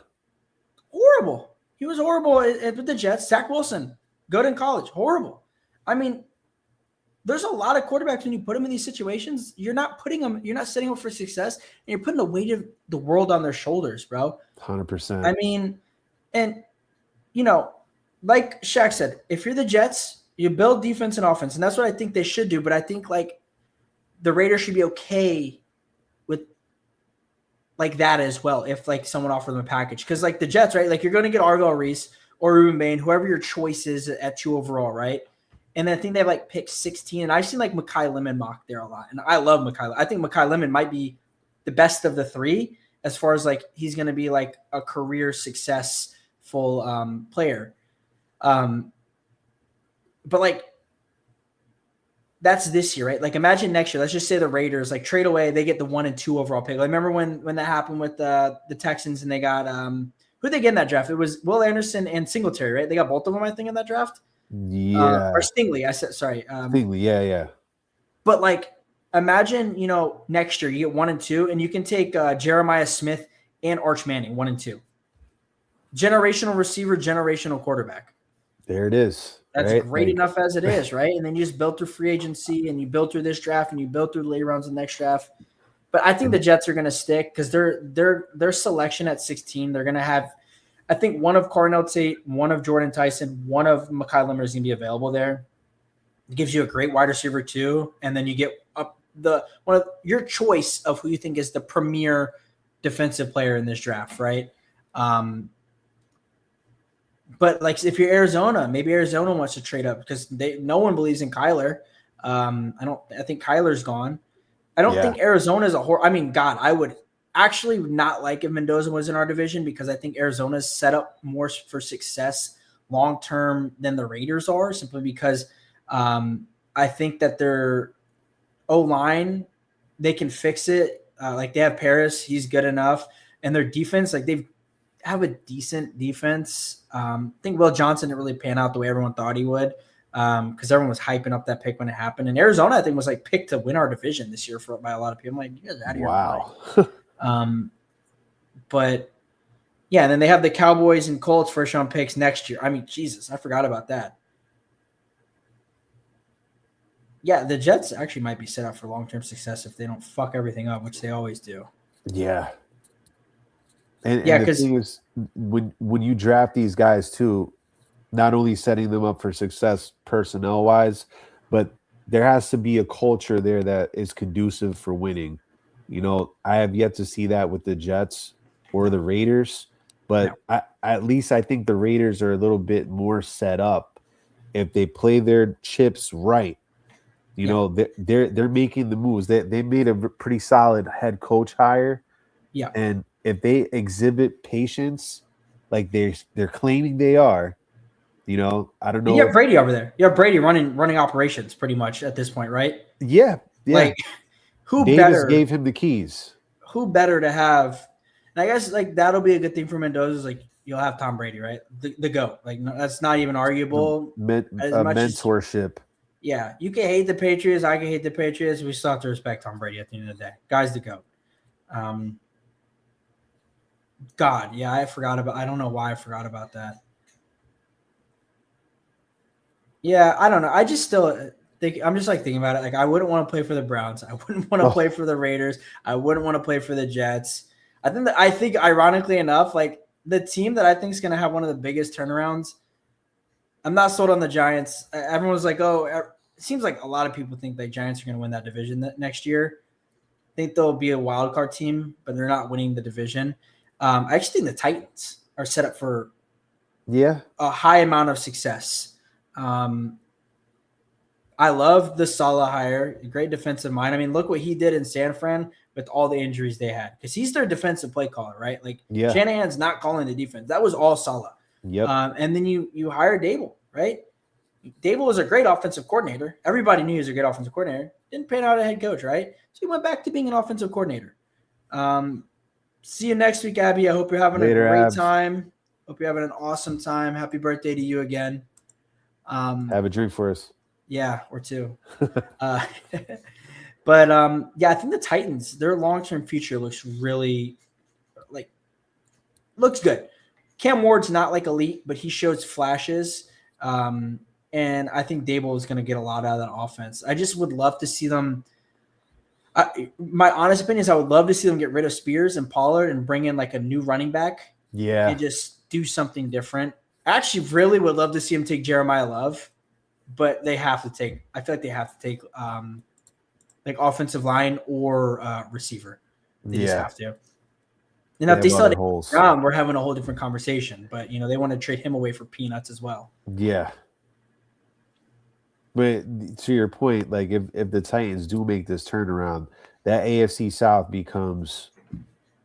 Horrible. He was horrible with the Jets. Zach Wilson, good in college. Horrible. I mean, there's a lot of quarterbacks when you put them in these situations, you're not setting them up for success, and you're putting the weight of the world on their shoulders, bro. 100%. I mean, and, like Shaq said, if you're the Jets, you build defense and offense, and that's what I think they should do, but I think, like, the Raiders should be okay with, like, that as well if, like, someone offered them a package. Because, like, the Jets, right, like, you're going to get Arvell Reese or Ruben Bain, whoever your choice is at 2 overall, right? And then I think they have like pick 16. And I've seen like Mekhi Lemon mocked there a lot. And I love Mekhi. I think Mekhi Lemon might be the best of the 3 as far as like he's going to be like a career successful player. But like that's this year, right? Like imagine next year, let's just say the Raiders like trade away. They get the 1 and 2 overall pick. Like remember when that happened with the Texans and they got who'd they get in that draft? It was Will Anderson and Singletary, right? They got both of them, I think, in that draft. Yeah. Or Stingley. I said, sorry. Stingley. Yeah. But like, imagine, next year you get 1 and 2 and you can take Jeremiah Smith and Arch Manning 1 and 2. Generational receiver, generational quarterback. There it is. That's great enough as it is, right? And then you just build through free agency and you build through this draft and you build through the later rounds of the next draft. But I think the Jets are going to stick because their selection at 16, they're going to have, I think one of Cornell Tate, one of Jordan Tyson, one of Mekhi Lemon is going to be available there. It gives you a great wide receiver too, and then you get one of your choice of who you think is the premier defensive player in this draft, right? But like if you're Arizona, maybe Arizona wants to trade up because no one believes in Kyler. I think Kyler's gone. I don't think Arizona is I would actually not like if Mendoza was in our division because I think Arizona's set up more for success long-term than the Raiders are simply because I think that their O-line, they can fix it. Like they have Paris, he's good enough. And their defense, like they have a decent defense. I think Will Johnson didn't really pan out the way everyone thought he would. because everyone was hyping up that pick when it happened. And Arizona, I think, was like picked to win our division this year by a lot of people. I'm like, you guys are out of your mind. Wow. But yeah, and then they have the Cowboys and Colts first round picks next year. I mean, Jesus, I forgot about that. Yeah, the Jets actually might be set up for long-term success if they don't fuck everything up, which they always do. Yeah. And Yeah, the thing is, when you draft these guys too, not only setting them up for success personnel-wise, but there has to be a culture there that is conducive for winning. You know, I have yet to see that with the Jets or the Raiders, but at least I think the Raiders are a little bit more set up if they play their chips right. You know, they're making the moves. They made a pretty solid head coach hire. Yeah. And if they exhibit patience, like they're claiming they are, you know, I don't know. You have Brady over there. You have Brady running operations pretty much at this point, right? Yeah. Like, who Davis better gave him the keys. Who better to have? And I guess like that'll be a good thing for Mendoza. Is like you'll have Tom Brady, right? The GOAT. Like no, that's not even arguable. Mentorship. Yeah, you can hate the Patriots. I can hate the Patriots. We still have to respect Tom Brady at the end of the day. Guy's the GOAT. God, yeah, I don't know why I forgot about that. Yeah, I don't know. I just still think I'm just like thinking about it. Like I wouldn't want to play for the Browns. I wouldn't want to play for the Raiders. I wouldn't want to play for the Jets. I think ironically enough, like the team that I think is going to have one of the biggest turnarounds. I'm not sold on the Giants. Everyone's like, oh, it seems like a lot of people think the Giants are going to win that division next year. I think they'll be a wild card team, but they're not winning the division. I actually think the Titans are set up for a high amount of success. I love the Salah hire, great defensive mind. I mean, look what he did in San Fran with all the injuries they had, because he's their defensive play caller, right? Like Shanahan's not calling the defense. That was all Salah. Yep. And then you hire Dable, right? Dable was a great offensive coordinator. Everybody knew he was a great offensive coordinator. Didn't pan out a head coach, right? So he went back to being an offensive coordinator. See you next week, Abby. I hope you're having a great time. Hope you're having an awesome time. Happy birthday to you again. Have a drink for us. Yeah, or two. But I think the Titans, their long-term future looks really looks good. Cam Ward's not like elite, but he shows flashes. And I think Dable is going to get a lot out of that offense. I just would love to see them. My honest opinion is I would love to see them get rid of Spears and Pollard and bring in like a new running back. Yeah. And just do something different. I actually really would love to see him take Jeremiah Love, but I feel like they have to take like offensive line or receiver. They just have to. And if they still had Brown, we're having a whole different conversation. But they want to trade him away for peanuts as well. Yeah. But to your point, like if the Titans do make this turnaround, that AFC South becomes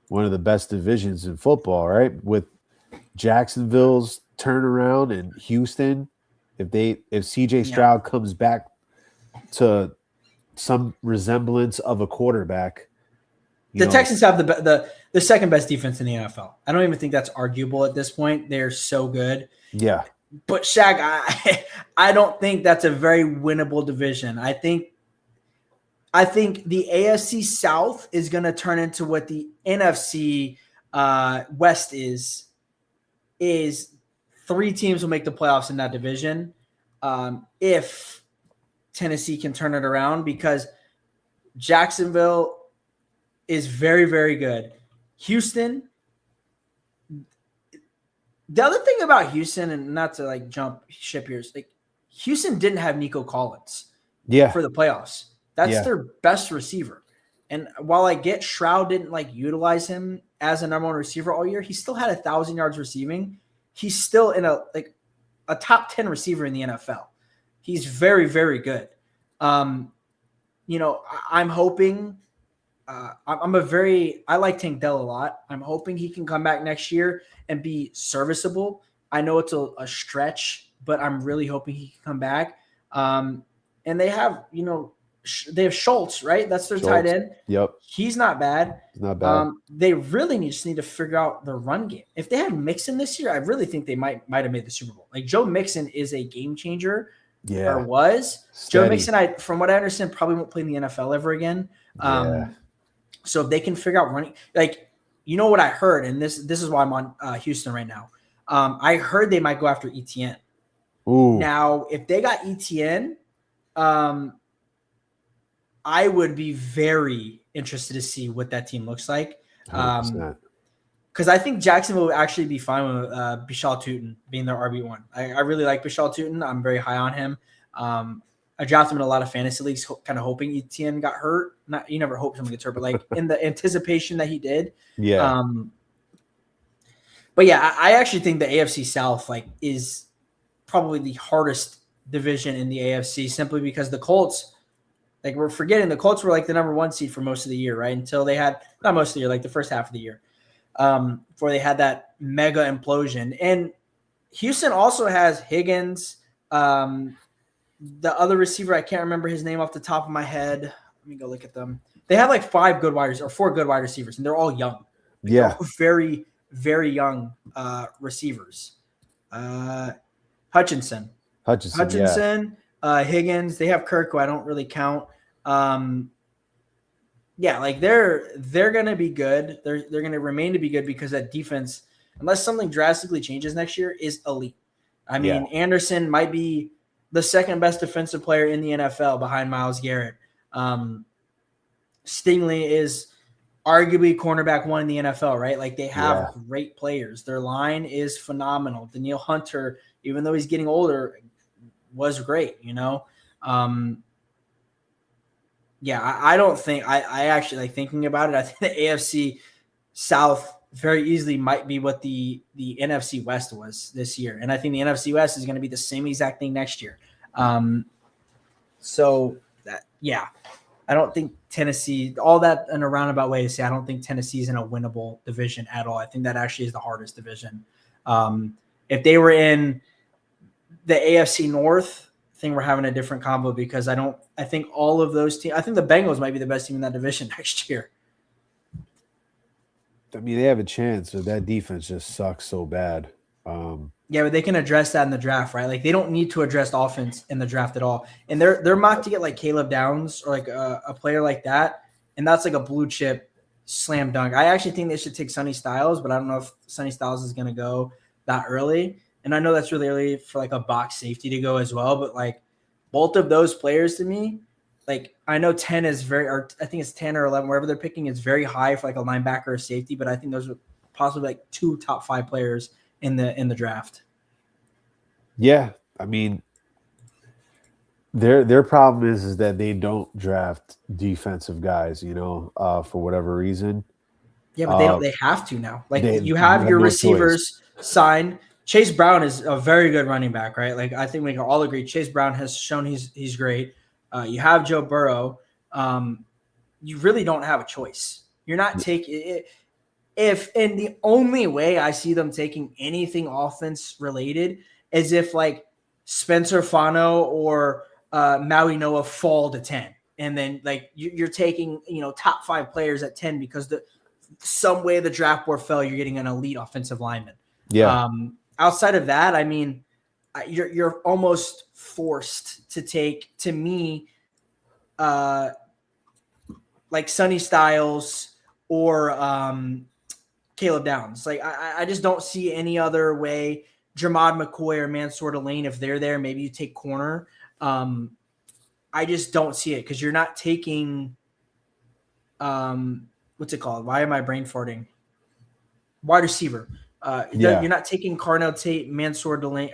one of the best divisions in football, right? With Jacksonville's turnaround and Houston, if CJ Stroud comes back to some resemblance of a quarterback. The Texans have the second best defense in the NFL. I don't even think that's arguable at this point. They're so good. Yeah. But Shaq, I don't think that's a very winnable division. I think the AFC South is going to turn into what the NFC West is. Three teams will make the playoffs in that division if Tennessee can turn it around, because Jacksonville is very, very good. Houston. The other thing about Houston, and not to like jump ship here, is like Houston didn't have Nico Collins for the playoffs. That's their best receiver. And while I get Stroud didn't like utilize him as a number one receiver all year, he still had 1,000 yards receiving. He's still in a top 10 receiver in the NFL. He's very, very good. I'm hoping I like Tank Dell a lot. I'm hoping he can come back next year and be serviceable. I know it's a stretch, but I'm really hoping he can come back. And they have, Schultz, right? That's their tight end. Yep. He's not bad. He's not bad. They really just need to figure out the run game. If they had Mixon this year, I really think they might have made the Super Bowl. Like Joe Mixon is a game changer. or Yeah. was. Joe Steady. Mixon, from what I understand, probably won't play in the NFL ever again. Yeah. So if they can figure out running, like, you know what I heard, and this is why I'm on Houston right now. I heard they might go after ETN. Ooh. Now, if they got ETN, I would be very interested to see what that team looks like. 100%. Because I think Jacksonville would actually be fine with Bishal Tootin being their RB1. I really like Bishal Tootin. I'm very high on him. I drafted him in a lot of fantasy leagues, kind of hoping ETN got hurt. Not, you never hope someone gets hurt, but like in the anticipation that he did. Yeah. But yeah, I actually think the AFC South like is probably the hardest division in the AFC, simply because the Colts, like, we're forgetting the Colts were like the number 1 seed for most of the year, right? Until they had, not most of the year, like the first half of the year, before they had that mega implosion. And Houston also has Higgins, the other receiver, I can't remember his name off the top of my head. Let me go look at them. They have like 4 good wide receivers, and they're all young. Like, Yeah. they're all very, very young receivers. Hutchinson, Higgins. They have Kirk, who I don't really count. Yeah, like they're gonna be good. They're gonna remain to be good because that defense, unless something drastically changes next year, is elite. I mean, Anderson might be the second best defensive player in the NFL behind Myles Garrett. Stingley is arguably cornerback 1 in the NFL, right? Like, they have great players. Their line is phenomenal. Danielle Hunter, even though he's getting older, was great, you know? Yeah, I don't think I actually, like, thinking about it, I think the AFC South very easily might be what the NFC West was this year. And I think the NFC West is going to be the same exact thing next year. So that, yeah, I don't think Tennessee, all that in a roundabout way to say, I don't think Tennessee is in a winnable division at all. I think that actually is the hardest division. If they were in the AFC North, I think we're having a different combo, because I think all of those teams, I think the Bengals might be the best team in that division next year. I mean, they have a chance, but that defense just sucks so bad. Yeah, but they can address that in the draft, right? Like, they don't need to address offense in the draft at all. And they're mocked to get like Caleb Downs or like a player like that, and that's like a blue chip slam dunk. I actually think they should take Sonny Styles, but I don't know if Sonny Styles is going to go that early. And I know that's really early for like a box safety to go as well, but like both of those players to me, like, I know 10 is very, or I think it's 10 or 11, wherever they're picking, is very high for like a linebacker or safety, but I think those are possibly like 2 top 5 players in the draft. Yeah, I mean, their problem is that they don't draft defensive guys, for whatever reason. Yeah, but they don't. They have to now. Like, you they have have your no receivers signed. Chase Brown is a very good running back, right? Like, I think we can all agree Chase Brown has shown he's great. You have Joe Burrow. You really don't have a choice. You're not taking it. And the only way I see them taking anything offense related is if like Spencer Fano or Maui Noah fall to 10. And then like you're taking, top 5 players at 10 because some way the draft board fell, you're getting an elite offensive lineman. Yeah. Outside of that, I mean, you're almost forced to take, to me, like Sonny Styles or Caleb Downs. Like, I just don't see any other way. Jermod McCoy or Mansour Delane, if they're there, maybe you take corner. I just don't see it, because you're not taking what's it called? Why am I brain farting? Wide receiver. You're not taking Carnell Tate, Mansour Delane,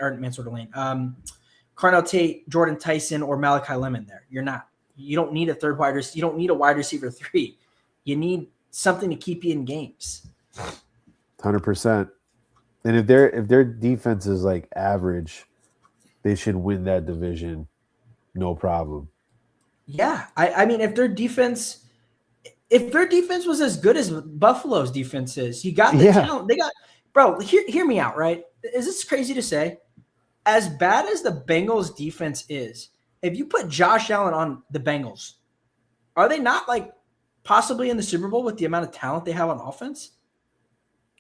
Carnell Tate, Jordan Tyson, or Malachi Lemon there. You're not. You don't need a third wide receiver. You don't need a wide receiver 3. You need something to keep you in games. 100%. And if their defense is like average, they should win that division, no problem. Yeah, I mean, if their defense was as good as Buffalo's defense is, you got the talent. They got, bro. Hear me out, right? Is this crazy to say? As bad as the Bengals defense is, if you put Josh Allen on the Bengals, are they not like possibly in the Super Bowl with the amount of talent they have on offense?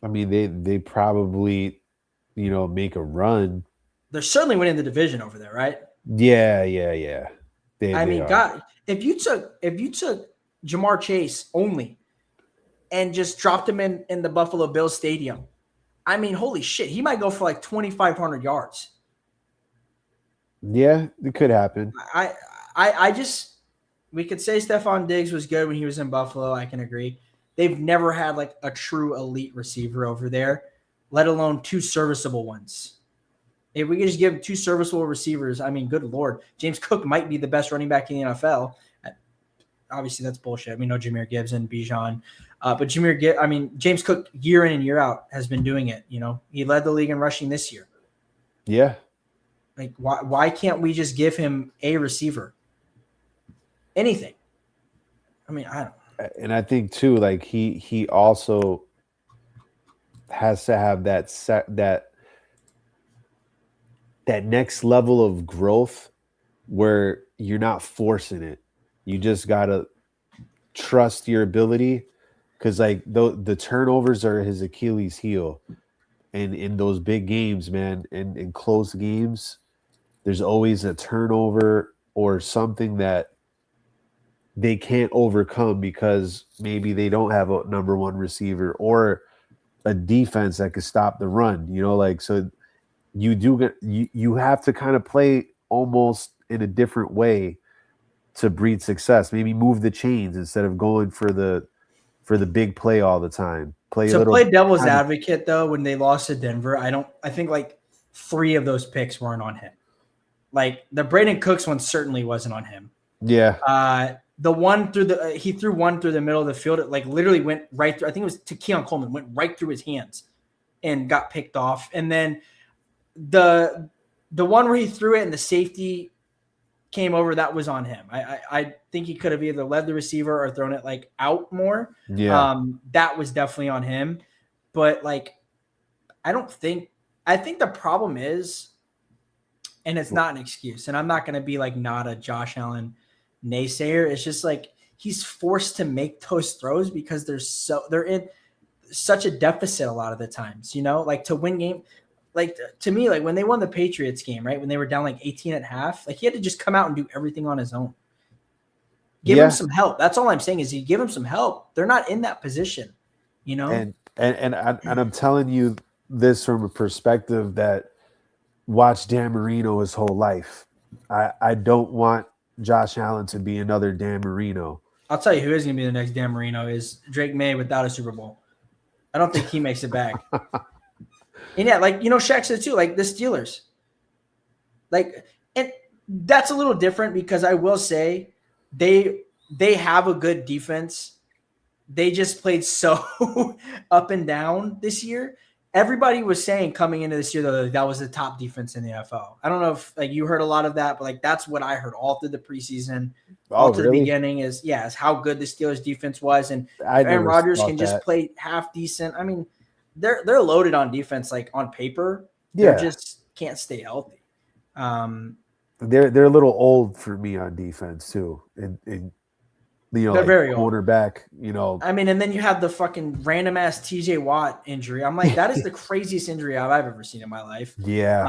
I mean, they probably, make a run. They're certainly winning the division over there, right? Yeah, yeah, yeah. I They mean, are. God, if you took Jamar Chase only and just dropped him in the Buffalo Bills stadium, I mean, holy shit, he might go for like 2,500 yards. Yeah, it could happen. I I just we could say Stephon Diggs was good when he was in Buffalo. I can agree. They've never had like a true elite receiver over there, let alone two serviceable ones. If we could just give two serviceable receivers, I mean, good lord, James Cook might be the best running back in the NFL. Obviously, that's bullshit. We know Jameer Gibbs and Bijan, but James Cook, year in and year out, has been doing it. You know, he led the league in rushing this year. Yeah. Like, why can't we just give him a receiver? Anything. I mean, I don't. And I think too, like he also has to have that next level of growth where you're not forcing it. You just gotta trust your ability because like the turnovers are his Achilles heel. And in those big games, man, and in close games, there's always a turnover or something that they can't overcome because maybe they don't have a number one receiver or a defense that could stop the run. Like so you have to kind of play almost in a different way to breed success. Maybe move the chains instead of going for the big play all the time. Play a To little play devil's kind of, advocate, though, when they lost to Denver, I think like 3 of those picks weren't on him. Like the Brandon Cooks one certainly wasn't on him. yeah. The one he threw one through the middle of the field. It like literally went right through. I think it was to Keon Coleman, went right through his hands and got picked off. And then the one where he threw it and the safety came over, that was on him. I think he could have either led the receiver or thrown it like out more. Yeah. That was definitely on him. But like, I think the problem is, and it's not an excuse, and I'm not going to be like not a Josh Allen naysayer. It's just like he's forced to make those throws because they're in such a deficit a lot of the times, like to win game. Like to me, like when they won the Patriots game, right? When they were down like 18 at half, like he had to just come out and do everything on his own. Give him some help. That's all I'm saying is you give him some help. They're not in that position, And I'm telling you this from a perspective that watched Dan Marino his whole life. I don't want Josh Allen to be another Dan Marino. I'll tell you who is going to be the next Dan Marino is Drake May without a Super Bowl. I don't think he makes it back. And yeah, like, Shaq said too, like the Steelers. Like, and that's a little different because I will say they have a good defense. They just played so up and down this year. Everybody was saying coming into this year, though, that was the top defense in the NFL. I don't know if like you heard a lot of that, but like that's what I heard all through the prepreseason, all to the beginning is how good the Steelers defense was. And Aaron Rodgers can just play half decent. I mean, they're loaded on defense, like on paper. They just can't stay healthy. They're a little old for me on defense too. And they're like very quarterback, I mean, and then you have the fucking random ass TJ Watt injury. I'm like, that is the craziest injury I've ever seen in my life. Yeah.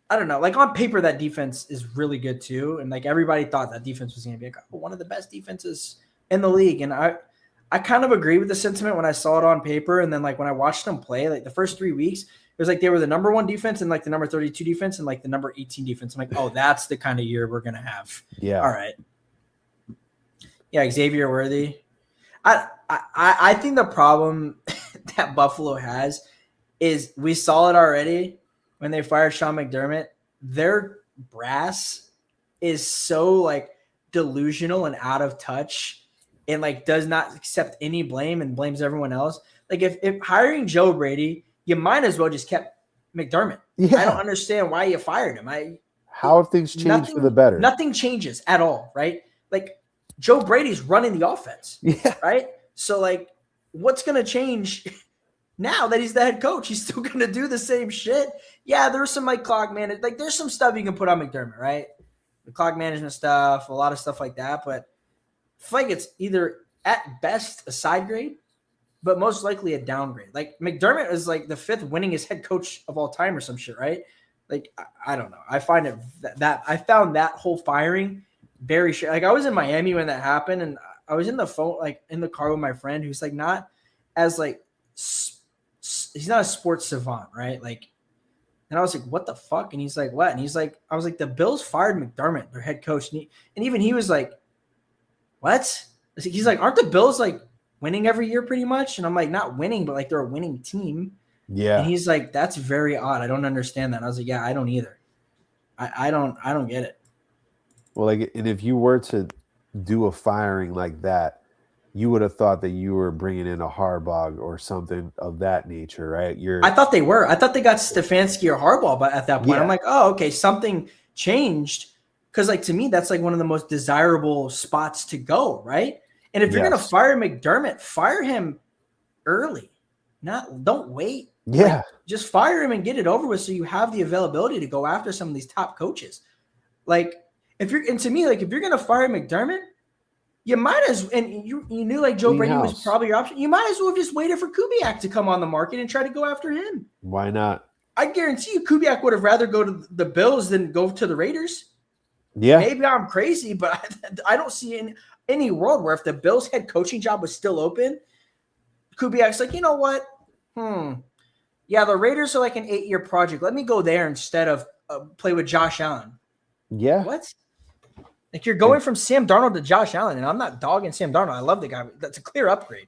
I don't know. Like on paper, that defense is really good too. And like everybody thought that defense was going to be like one of the best defenses in the league. And I kind of agree with the sentiment when I saw it on paper. And then like when I watched them play, like the first 3 weeks, it was like they were the number 1 defense and like the number 32 defense and like the number 18 defense. I'm like, oh, that's the kind of year we're going to have. Yeah. All right. Yeah, Xavier Worthy. I think the problem that Buffalo has is we saw it already when they fired Sean McDermott. Their brass is so like delusional and out of touch and like does not accept any blame and blames everyone else. Like if hiring Joe Brady, you might as well just kept McDermott. Yeah. I don't understand why you fired him. How have things changed for the better? Nothing changes at all, right? Like Joe Brady's running the offense, right? So, like, what's going to change now that he's the head coach? He's still going to do the same shit. Yeah, there's some, like, clock management. Like, there's some stuff you can put on McDermott, right? The clock management stuff, a lot of stuff like that. But I feel like it's either, at best, a side grade, but most likely a downgrade. Like, McDermott is, like, the 5th winningest head coach of all time or some shit, right? Like, I don't know. I find it that I found that whole firing very like I was in Miami when that happened, and I was in the phone like in the car with my friend who's like not as like he's not a sports savant, right? Like, and I was like, what the fuck? And he's like, what? And he's like, I was like, the Bills fired McDermott, their head coach, and even he was like, what? He's like, aren't the Bills like winning every year pretty much? And I'm like, not winning, but like they're a winning team. And Yeah. he's like, that's very odd. I don't understand that. And I was like, yeah, I don't either. I don't get it. Well, like, and if you were to do a firing like that, you would have thought that you were bringing in a Harbaugh or something of that nature, right? I thought they were. I thought they got Stefanski or Harbaugh, but at that point, Yeah. I'm like, oh, okay, something changed. Because, like, to me, that's like one of the most desirable spots to go, right? And if you're gonna Yes. fire McDermott, fire him early. Don't wait. Yeah. Like, just fire him and get it over with, so you have the availability to go after some of these top coaches. Like, to me, like, if you're gonna fire McDermott, you might as and you knew like Joe Clean Brady was house. probably your option. You might as well have just waited for Kubiak to come on the market and try to go after him. Why not? I guarantee you Kubiak would have rather go to the Bills than go to the Raiders. Yeah. Maybe I'm crazy, but I don't see in any world where if the Bills head coaching job was still open, Kubiak's like, you know what? Yeah, the Raiders are like an 8-year project. Let me go there instead of play with Josh Allen. Yeah. What? Like, you're going from Sam Darnold to Josh Allen, and I'm not dogging Sam Darnold. I love the guy. That's a clear upgrade.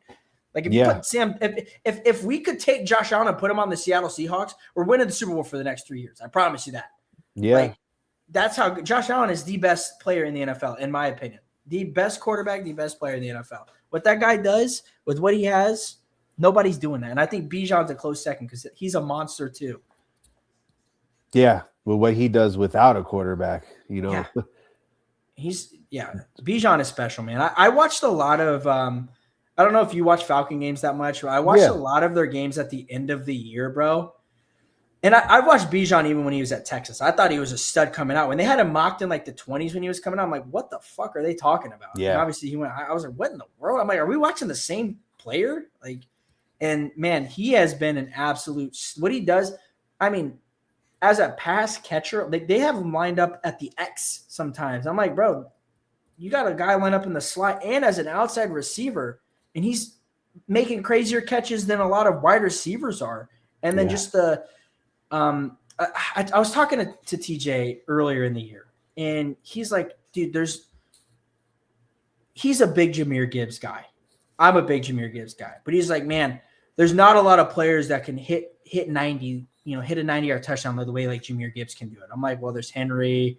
Like, if you put Sam, if we could take Josh Allen and put him on the Seattle Seahawks, we're winning the Super Bowl for the next 3 years. I promise you that. Yeah. Like, that's how Josh Allen is the best player in the NFL, in my opinion. The best quarterback, the best player in the NFL. What that guy does with what he has, nobody's doing that. And I think Bijan's a close second because he's a monster too. Yeah. Well, what he does without a quarterback, you know. Yeah. Bijan is special, man. I watched a lot of I don't know if you watch Falcon games that much, but I watched a lot of their games at the end of the year, bro. And I watched Bijan even when he was at Texas. I thought he was a stud coming out. When they had him mocked in like the 20s when he was coming out, I'm like, what the fuck are they talking about? Yeah. And obviously he went, I was like, what in the world? I'm like, are we watching the same player? Like, and man, he has been an absolute, what he does. I mean, as a pass catcher, like they have him lined up at the X sometimes. I'm like, bro, you got a guy lined up in the slot and as an outside receiver, and he's making crazier catches than a lot of wide receivers are. And then just the, I was talking to TJ earlier in the year, and he's like, dude, he's a big Jahmyr Gibbs guy. I'm a big Jahmyr Gibbs guy, but he's like, man, there's not a lot of players that can hit 90, hit a 90-yard touchdown the way like Jahmyr Gibbs can do it. I'm like, well, there's Henry,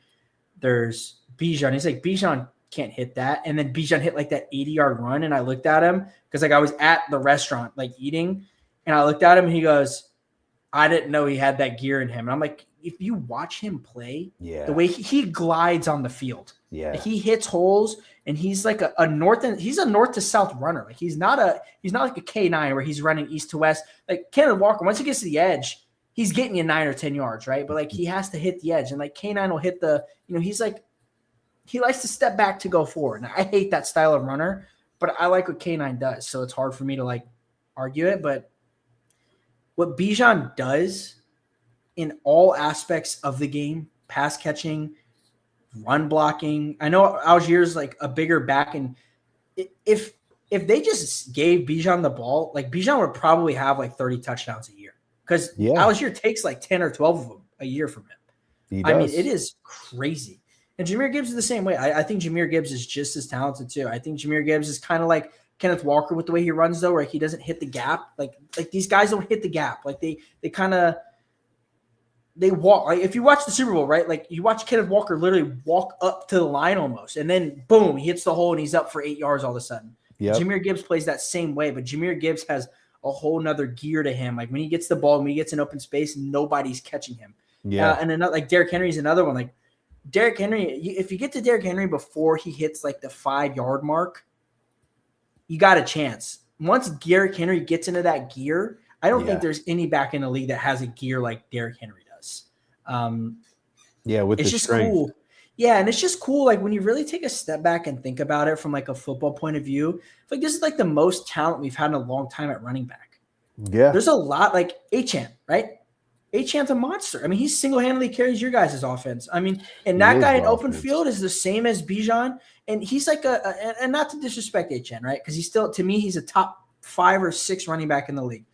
there's Bijan. He's like, Bijan can't hit that. And then Bijan hit like that 80-yard run, and I looked at him because like I was at the restaurant like eating, and I looked at him and he goes, I didn't know he had that gear in him. And I'm like, if you watch him play, the way he glides on the field, like he hits holes, and he's like a north to south runner. Like he's not like a K9 where he's running east to west. Like Kenneth Walker, once he gets to the edge, he's getting you 9 or 10 yards, right? But like he has to hit the edge, and like K9 will hit the, he's like, he likes to step back to go forward. Now, I hate that style of runner, but I like what K9 does. So it's hard for me to like argue it, but what Bijan does in all aspects of the game, pass catching, run blocking. I know Algier's like a bigger back, and if they just gave Bijan the ball, like Bijan would probably have like 30 touchdowns a year because Algier takes like 10 or 12 of them a year from him. I mean, it is crazy. And Jahmyr Gibbs is the same way. I think Jahmyr Gibbs is just as talented too. I think Jahmyr Gibbs is kind of like Kenneth Walker with the way he runs, though, where he doesn't hit the gap. Like these guys don't hit the gap. Like they walk. Like if you watch the Super Bowl, right? Like you watch Kenneth Walker literally walk up to the line almost, and then boom, he hits the hole and he's up for 8 yards all of a sudden. Jahmyr Gibbs plays that same way, but Jahmyr Gibbs has a whole nother gear to him. Like when he gets the ball, when he gets in open space, nobody's catching him. And another like Derrick Henry is another one. Like Derrick Henry, if you get to Derrick Henry before he hits like the 5-yard mark, you got a chance. Once Derrick Henry gets into that gear, I don't think there's any back in the league that has a gear like Derrick Henry does. With it's the just strength. cool. Yeah, and it's just cool. Like when you really take a step back and think about it from like a football point of view, like this is like the most talent we've had in a long time at running back. Yeah. There's a lot like Achane, right? Achane's a monster. I mean, he single-handedly carries your guys' offense. I mean, and He that is guy the in open offense. field is the same as Bijan, and he's like and not to disrespect Achane, right? Because he's still, to me, he's a top 5 or 6 running back in the league.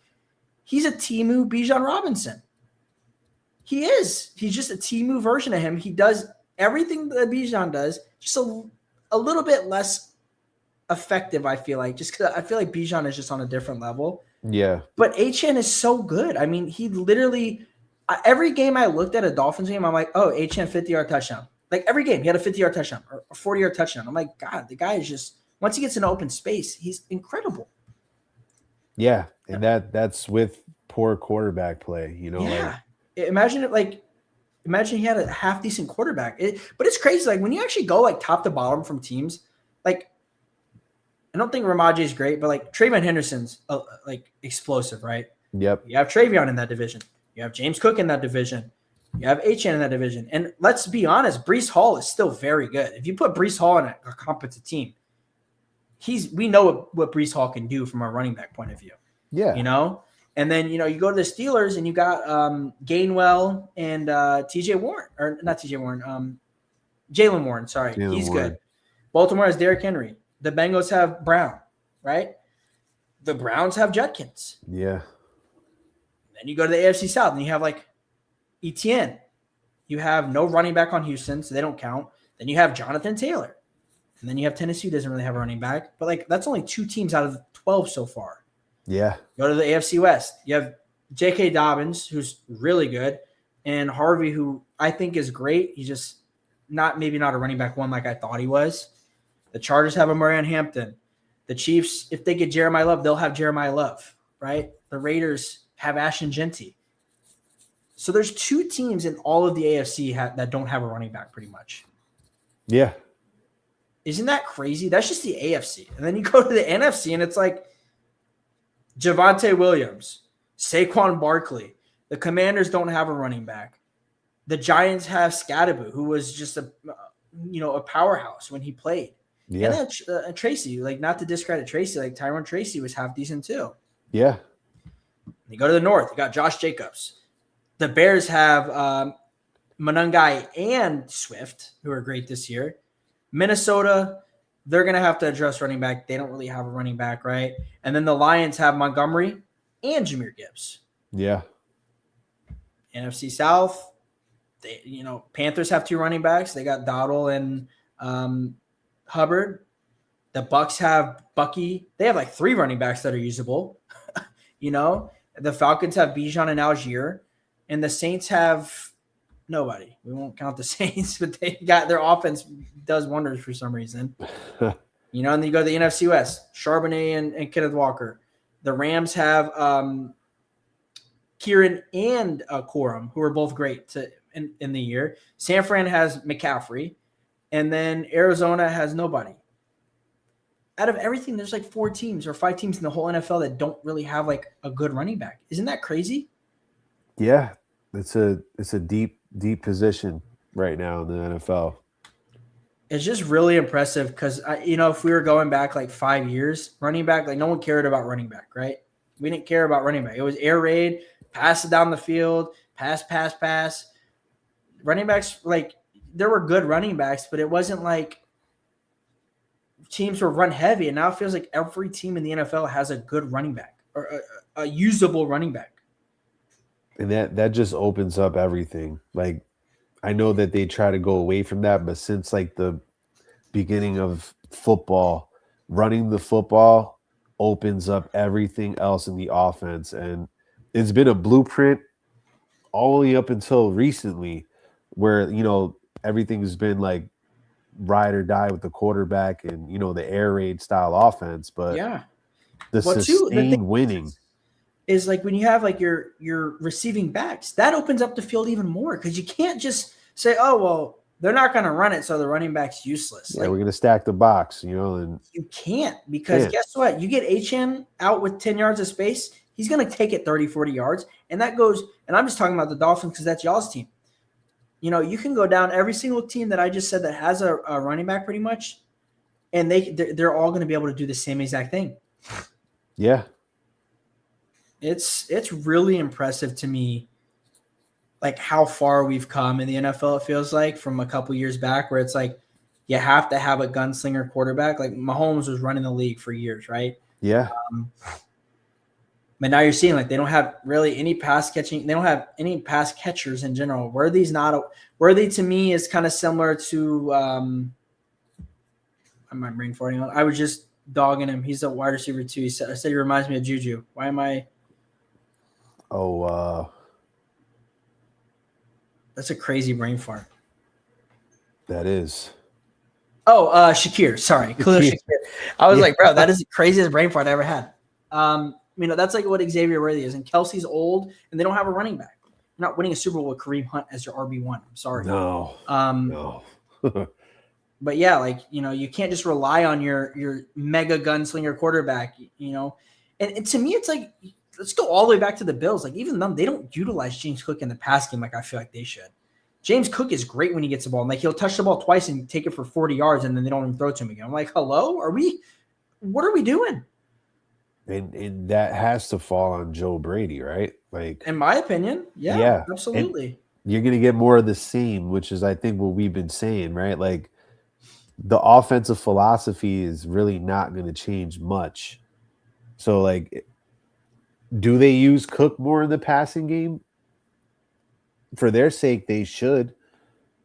He's a Timu Bijan Robinson. He is. He's just a Timu version of him. He does everything that Bijan does, just a little bit less effective, I feel like. Just because I feel like Bijan is just on a different level. Yeah. But Achane is so good. I mean, he literally every game I looked at a Dolphins game, I'm like, oh, Achane 50-yard touchdown. Like every game, he had a 50-yard touchdown or a 40-yard touchdown. I'm like, God, the guy is just once he gets in open space, he's incredible. Yeah, and that's with poor quarterback play. Yeah. Imagine he had a half decent quarterback. But it's crazy. Like when you actually go like top to bottom from teams, like I don't think Ramaje is great, but like Travion Henderson's like explosive, right? Yep. You have Travion in that division. You have James Cook in that division. You have Achane in that division. And let's be honest, Breece Hall is still very good. If you put Breece Hall in a competent team, we know what Breece Hall can do from a running back point of view. Yeah. And then, you go to the Steelers and you got Gainwell and TJ Warren, or not TJ Warren, Jalen Warren. Sorry. He's good. Baltimore has Derrick Henry. The Bengals have Brown, right? The Browns have Judkins. Yeah. Then you go to the AFC South and you have like Etienne. You have no running back on Houston, so they don't count. Then you have Jonathan Taylor. And then you have Tennessee, who doesn't really have a running back. But like that's only 2 teams out of 12 so far. Yeah. Go to the AFC West. You have J.K. Dobbins, who's really good, and Harvey, who I think is great. He's just maybe not a running back one like I thought he was. The Chargers have a Marion Hampton. The Chiefs, if they get Jeremiah Love, they'll have Jeremiah Love, right? The Raiders have Ashton Genty. So there's 2 teams in all of the AFC that don't have a running back pretty much. Yeah. Isn't that crazy? That's just the AFC. And then you go to the NFC, and it's like Javonte Williams, Saquon Barkley. The Commanders don't have a running back. The Giants have Scadaboo, who was just a powerhouse when he played. Yeah. And then Tracy, like not to discredit Tracy, like Tyrone Tracy was half decent too. Yeah. You go to the North, you got Josh Jacobs. The Bears have Monangai and Swift, who are great this year. Minnesota, they're going to have to address running back. They don't really have a running back, right? And then the Lions have Montgomery and Jahmyr Gibbs. Yeah. NFC South, Panthers have 2 running backs. They got Dowdle and Hubbard. The Bucks have Bucky. They have like 3 running backs that are usable. The Falcons have Bijan and Algier, and the Saints have nobody. We won't count the Saints, but they got their offense does wonders for some reason. And then you go to the NFC West, Charbonnet and Kenneth Walker. The Rams have Kieran and Corum, who are both great in the year. San Fran has McCaffrey, and then Arizona has nobody. Out of everything, there's like 4 teams or 5 teams in the whole NFL that don't really have like a good running back. Isn't that crazy? Yeah, it's a deep position right now in the NFL. It's just really impressive because if we were going back like 5 years, running back, like no one cared about running back, right? We didn't care about running back. It was air raid, pass it down the field, pass. Running backs, like there were good running backs, but it wasn't like teams were run heavy, and now it feels like every team in the NFL has a good running back or a usable running back. And that just opens up everything. Like I know that they try to go away from that, but since like the beginning of football, running the football opens up everything else in the offense. And it's been a blueprint all the way up until recently where, everything's been like ride or die with the quarterback and, the air raid style offense. But yeah, the sustained winning is like when you have like your receiving backs, that opens up the field even more because you can't just say, oh, well, they're not going to run it, so the running back's useless. Yeah, we're going to stack the box, and you can't because guess what? You get Achane out with 10 yards of space, he's going to take it 30, 40 yards, and that goes – and I'm just talking about the Dolphins because that's y'all's team. You can go down every single team that I just said that has a running back pretty much, and they're all going to be able to do the same exact thing. Yeah. It's really impressive to me like how far we've come in the NFL. It feels like from a couple years back, where it's like you have to have a gunslinger quarterback. Like Mahomes was running the league for years, right? Yeah. But now you're seeing like they don't have really any pass catching. They don't have any pass catchers in general. Worthy to me is kind of similar to I'm not brain farting on. I was just dogging him. He's a wide receiver too. I said he reminds me of Juju. Why am I? Oh, That's a crazy brain fart. that is. Oh, Shakir. Sorry, Khalil Shakir. I was like, bro, that is the craziest brain fart I ever had. That's like what Xavier Worthy is. And Kelsey's old, and they don't have a running back. You're not winning a Super Bowl with Kareem Hunt as your RB1. I'm sorry. No. No. But yeah, like, you can't just rely on your mega gunslinger quarterback, And to me, it's like, let's go all the way back to the Bills. Like, even them, they don't utilize James Cook in the pass game like I feel like they should. James Cook is great when he gets the ball. And like, he'll touch the ball twice and take it for 40 yards, and then they don't even throw it to him again. I'm like, hello? What are we doing? And that has to fall on Joe Brady, right? Like, in my opinion, yeah. Absolutely. And you're going to get more of the same, which is, I think, what we've been saying, right? Like, the offensive philosophy is really not going to change much. So, like, do they use Cook more in the passing game? For their sake, they should.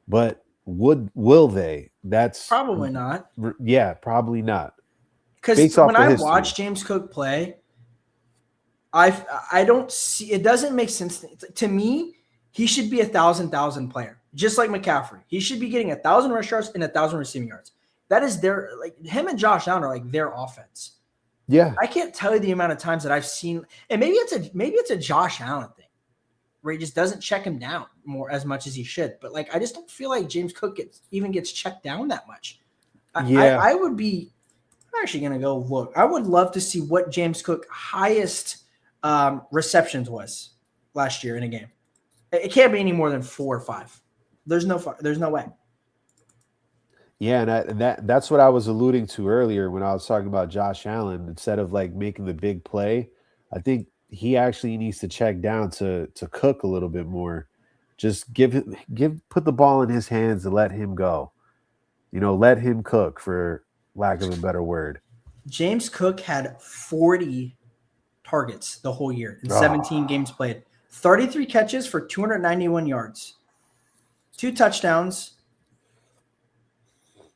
But will they? That's probably not. Yeah, probably not. Because when I watch James Cook play, I don't see, it doesn't make sense to me. He should be a 1,000 player, just like McCaffrey. He should be getting 1,000 rush yards and 1,000 receiving yards. That is him and Josh Allen are like their offense. Yeah, I can't tell you the amount of times that I've seen, and maybe it's a Josh Allen thing, where he just doesn't check him down as much as he should. But like, I just don't feel like James Cook gets checked down that much. I'm actually gonna go look. I would love to see what James Cook highest receptions was last year in a game. It can't be any more than 4 or 5. There's no way. Yeah, and that's what I was alluding to earlier when I was talking about Josh Allen. Instead of like making the big play, I think he actually needs to check down to Cook a little bit more. Just put the ball in his hands and let him go. Let him cook, for lack of a better word. James Cook had 40 targets the whole year in 17 games played. 33 catches for 291 yards. 2 touchdowns.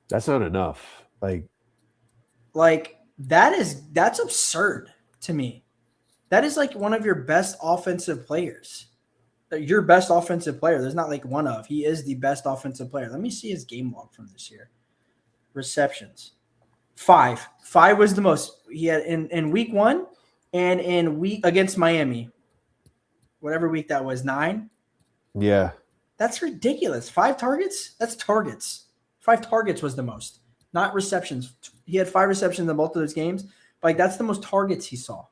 That's not enough. That's absurd to me. That is like one of your best offensive players. Your best offensive player. There's not like one of. He is the best offensive player. Let me see his game log from this year. Receptions. 5. 5 was the most. He had in week 1 and in week against Miami. Whatever week that was, 9. Yeah. That's ridiculous. 5 targets? That's targets. 5 targets was the most, not receptions. He had 5 receptions in both of those games. But that's the most targets he saw.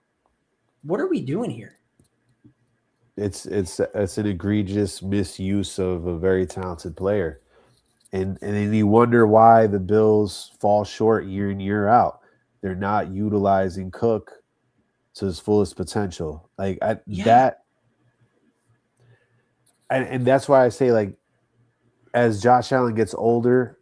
What are we doing here? It's an egregious misuse of a very talented player. And then you wonder why the Bills fall short year in, year out. They're not utilizing Cook to his fullest potential. And that's why I say, like, as Josh Allen gets older,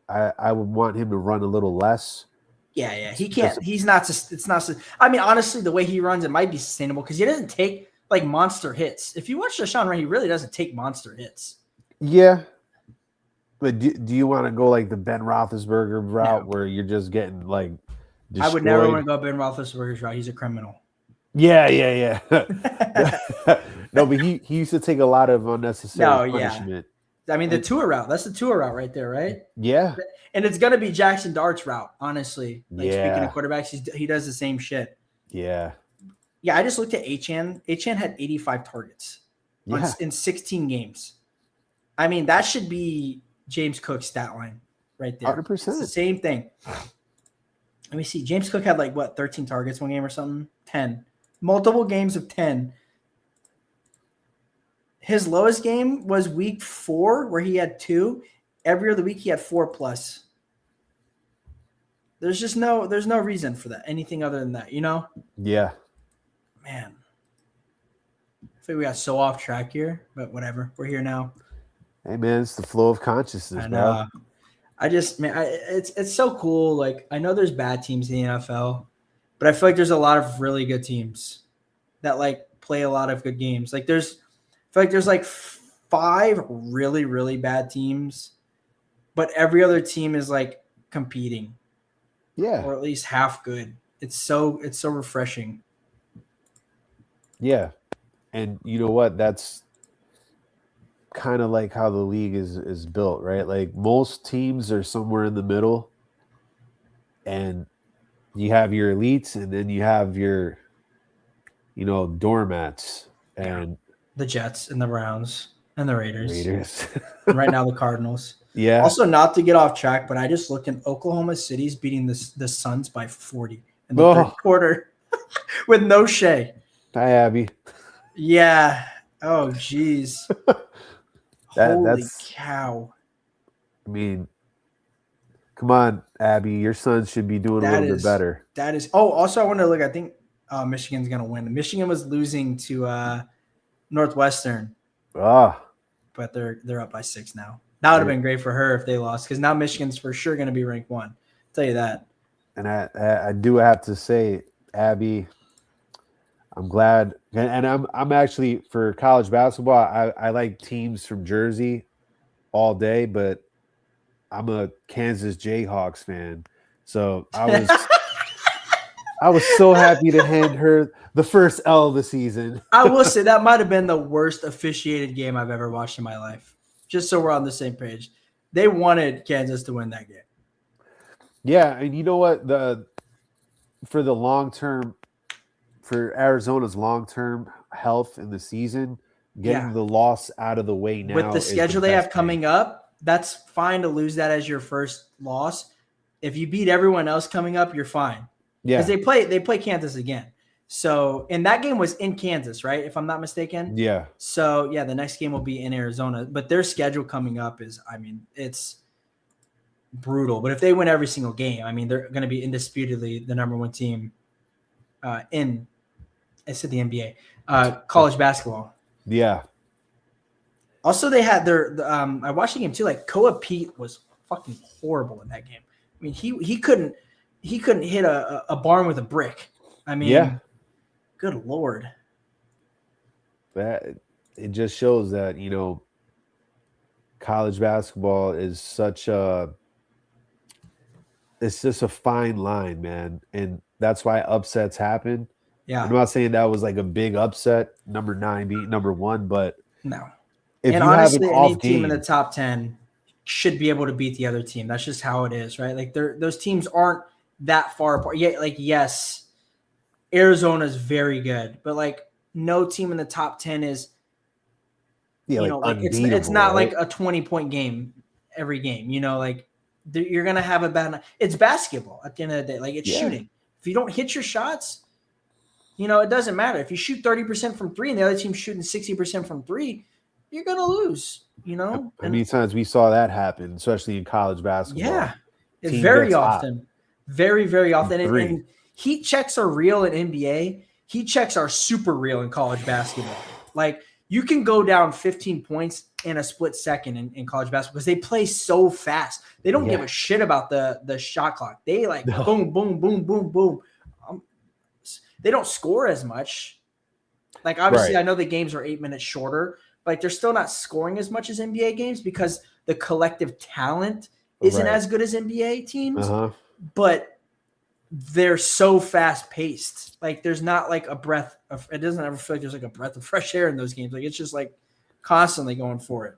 I would want him to run a little less. Yeah. He can't. He's not. It's not. I mean, honestly, the way he runs, it might be sustainable because he doesn't take like monster hits. If you watch Deshaun run, he really doesn't take monster hits. Yeah. But do you want to go like the Ben Roethlisberger route where you're just getting like destroyed? I would never want to go Ben Roethlisberger's route. He's a criminal. Yeah. No, but he used to take a lot of unnecessary punishment. I mean, the Tua route. That's the Tua route right there, right? Yeah. And it's going to be Jackson Dart's route, honestly. Speaking of quarterbacks, he does the same shit. Yeah. Yeah, I just looked at Achane. Achane had 85 targets in 16 games. I mean, that should be James Cook's stat line right there. 100%. It's the same thing. Let me see. James Cook had 13 targets one game or something? 10. Multiple games of 10. His lowest game was week 4 where he had 2. Every other week he had 4+. There's no reason for that. Anything other than that, Yeah. Man. feel we got so off track here, but whatever. We're here now. Hey man, it's the flow of consciousness, And bro. I just, man, it's so cool. Like, I know there's bad teams in the NFL, but I feel like there's a lot of really good teams that like play a lot of good games. Like, I feel like there's like 5 really, really bad teams, but every other team is like competing, Yeah. or at least half good. It's so refreshing. Yeah. And you know what? That's kind of like how the league is built, right? Like most teams are somewhere in the middle, and you have your elites, and then you have your, doormats Yeah. and The Jets and the Browns and the Raiders. Raiders. And right now the Cardinals. Yeah. Also, not to get off track, but I just looked in Oklahoma City's beating the Suns by 40 in the third quarter with no Shea. Hi, Abby. Yeah. Oh, geez. Holy That's cow. I mean, come on, Abby. Your son should be doing a little bit better. That is. Oh, also, I want to look. I think Michigan's going to win. Michigan was losing to Northwestern. But they're up by 6 now. That would have been great for her if they lost, because now Michigan's for sure going to be ranked 1. I'll tell you that. And I do have to say, Abby, I'm glad, and I'm actually, for college basketball, I like teams from Jersey all day, but I'm a Kansas Jayhawks fan, so I was so happy to hand her the first L of the season. I will say that might have been the worst officiated game I've ever watched in my life. Just so we're on the same page, they wanted Kansas to win that game. Yeah, and you know what? For the long term, for Arizona's long-term health in the season, getting the loss out of the way now. With the schedule they have coming up, that's fine to lose that as your first loss. If you beat everyone else coming up, you're fine. Yeah. Because they play Kansas again. So, and that game was in Kansas, right? If I'm not mistaken. Yeah. So, yeah, the next game will be in Arizona. But their schedule coming up is, I mean, it's brutal. But if they win every single game, I mean, they're going to be indisputably the number 1 team in, I said the NBA, college basketball. Yeah. Also, they had I watched the game too. Like, Koa Pete was fucking horrible in that game. I mean, he couldn't hit a barn with a brick. I mean, good Lord. That it just shows that, college basketball is it's just a fine line, man. And that's why upsets happen. Yeah. I'm not saying that was like a big upset, number 9 beat number 1, but no. And honestly, any team in the top 10 should be able to beat the other team. That's just how it is, right? Like, those teams aren't that far apart. Yeah, like, yes, Arizona's very good, but like, no team in the top 10 is, like it's not like a 20-point game every game. Like, you're gonna have a bad night. It's basketball at the end of the day. Like, it's shooting. If you don't hit your shots, it doesn't matter. If you shoot 30% from 3 and the other team's shooting 60% from 3, you're gonna lose. How many times we saw that happen, especially in college basketball? Yeah, it's very often. Very, very often. And heat checks are real in NBA. Heat checks are super real in college basketball. Like, you can go down 15 points in a split second in college basketball because they play so fast. They don't give a shit about the shot clock. They boom, boom, boom, boom, boom. They don't score as much. Like, obviously, I know the games are 8 minutes shorter, but like, they're still not scoring as much as NBA games because the collective talent isn't as good as NBA teams. But they're so fast paced. Like, there's not like a breath of, it doesn't ever feel like there's like a breath of fresh air in those games. Like, it's just like constantly going for it.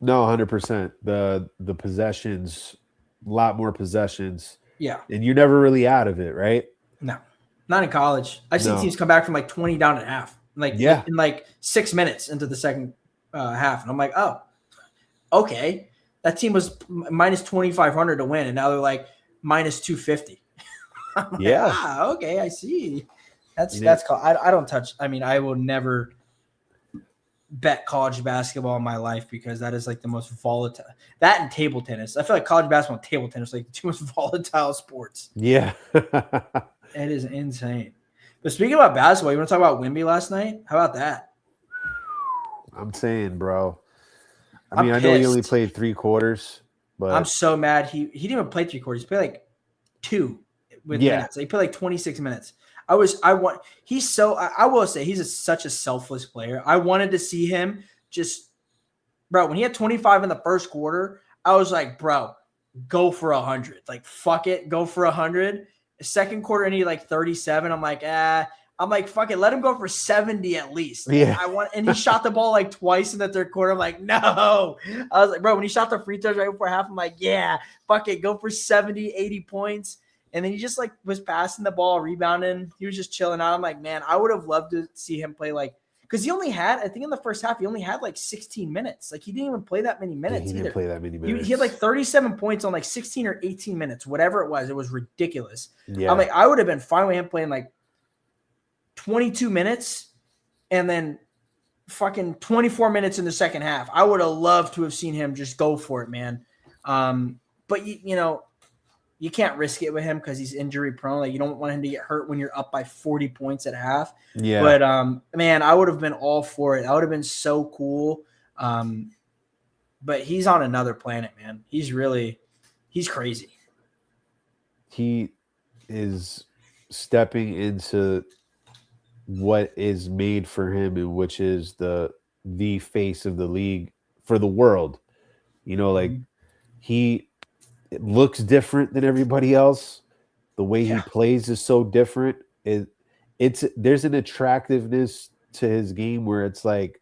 No, 100%. The possessions, a lot more possessions. Yeah. And you're never really out of it, right? No, not in college. I've seen teams come back from like 20 down at half, like in like 6 minutes into the second half. And I'm like, oh, okay. That team was minus 2,500 to win, and now they're like minus 250. Okay, I see. That's called. I don't touch. I mean, I will never bet college basketball in my life because that is like the most volatile. That and table tennis. I feel like college basketball and table tennis are like the two most volatile sports. Yeah, it is insane. But speaking about basketball, you want to talk about Wemby last night? How about that? I'm saying, bro. I I'm mean, I know he only pissed. played 3 quarters, I'm but so mad. He didn't even play 3 quarters. He played like 2 with yeah, minutes. He played like 26 minutes. I will say he's such a selfless player. I wanted to see him just, bro, when he had 25 in the first quarter, I was like, bro, go for 100. Like, fuck it, go for 100. Second quarter, and he like 37. I'm like, I'm like, fuck it, let him go for 70 at least. yeah, And he shot the ball like twice in the third quarter. I'm like, no. I was like, bro, when he shot the free throws right before half, I'm like, yeah, fuck it, go for 70, 80 points. And then he just like was passing the ball, rebounding. He was just chilling out. I'm like, man, I would have loved to see him play like, because he only had, I think in the first half, he only had like 16 minutes. Like he didn't even play that many yeah, minutes he didn't either. play that many minutes. He had like 37 points on like 16 or 18 minutes, whatever it was. It was ridiculous. Yeah, I'm like, I would have been fine with him playing like 22 minutes and then fucking 24 minutes in the second half. I would have loved to have seen him just go for it, man. But you know, you can't risk it with him because he's injury prone. Like you don't want him to get hurt when you're up by 40 points at half. yeah. But man, I would have been all for it. That would have been so cool. But he's on another planet, man. He's crazy. He is stepping into what is made for him, and which is the face of the league for the world. You know, like it looks different than everybody else. The way he plays is so different. There's an attractiveness to his game where it's like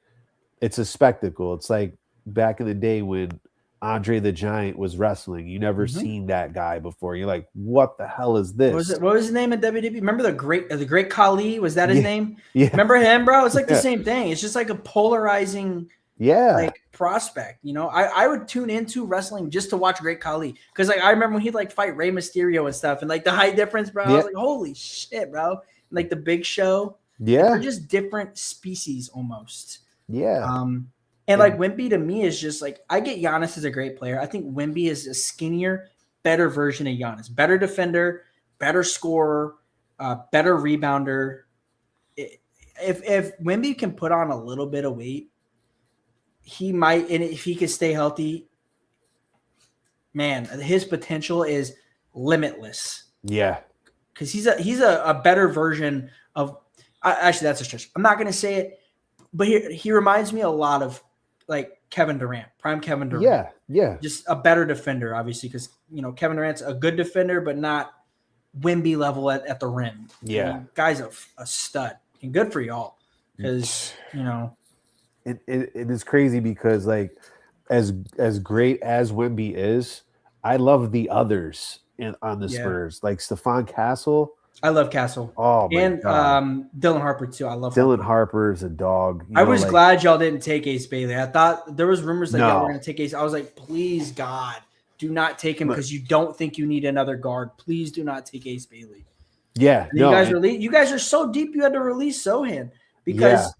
it's a spectacle. It's like back in the day when Andre the Giant was wrestling. You never seen that guy before. You're like, what the hell is this? What was his name in WWE? Remember the great Khali? Was that his name? Yeah. Remember him, bro? It's like the same thing. It's just like a polarizing like prospect. You know, I would tune into wrestling just to watch Great Khali. Because like I remember when he'd like fight Rey Mysterio and stuff and like the height difference, bro. I was like, holy shit, bro. And, like the Big Show. Yeah. Like, they're just different species almost. Yeah. And like Wemby to me is just like, I get Giannis as a great player. I think Wemby is a skinnier, better version of Giannis. Better defender, better scorer, better rebounder. If Wemby can put on a little bit of weight, he might, and if he can stay healthy, man, his potential is limitless. Yeah. Because he's a better version of, actually that's a stretch. I'm not going to say it, but he reminds me a lot of like Kevin Durant, prime Kevin Durant. Yeah. Just a better defender, obviously, because, you know, Kevin Durant's a good defender, but not Wemby level at the rim. Yeah. I mean, guy's a stud, and good for y'all because, you know. It is crazy because, like, as great as Wemby is, I love the others on the Spurs, like Stephon Castle. I love Castle. Oh my God. Dylan Harper too. I love Dylan Harper's a dog. I was glad y'all didn't take Ace Bailey. I thought there was rumors that y'all were going to take Ace. I was like, please God, do not take him because you don't think you need another guard. Please do not take Ace Bailey. Yeah, you guys are so deep. You had to release Sohan because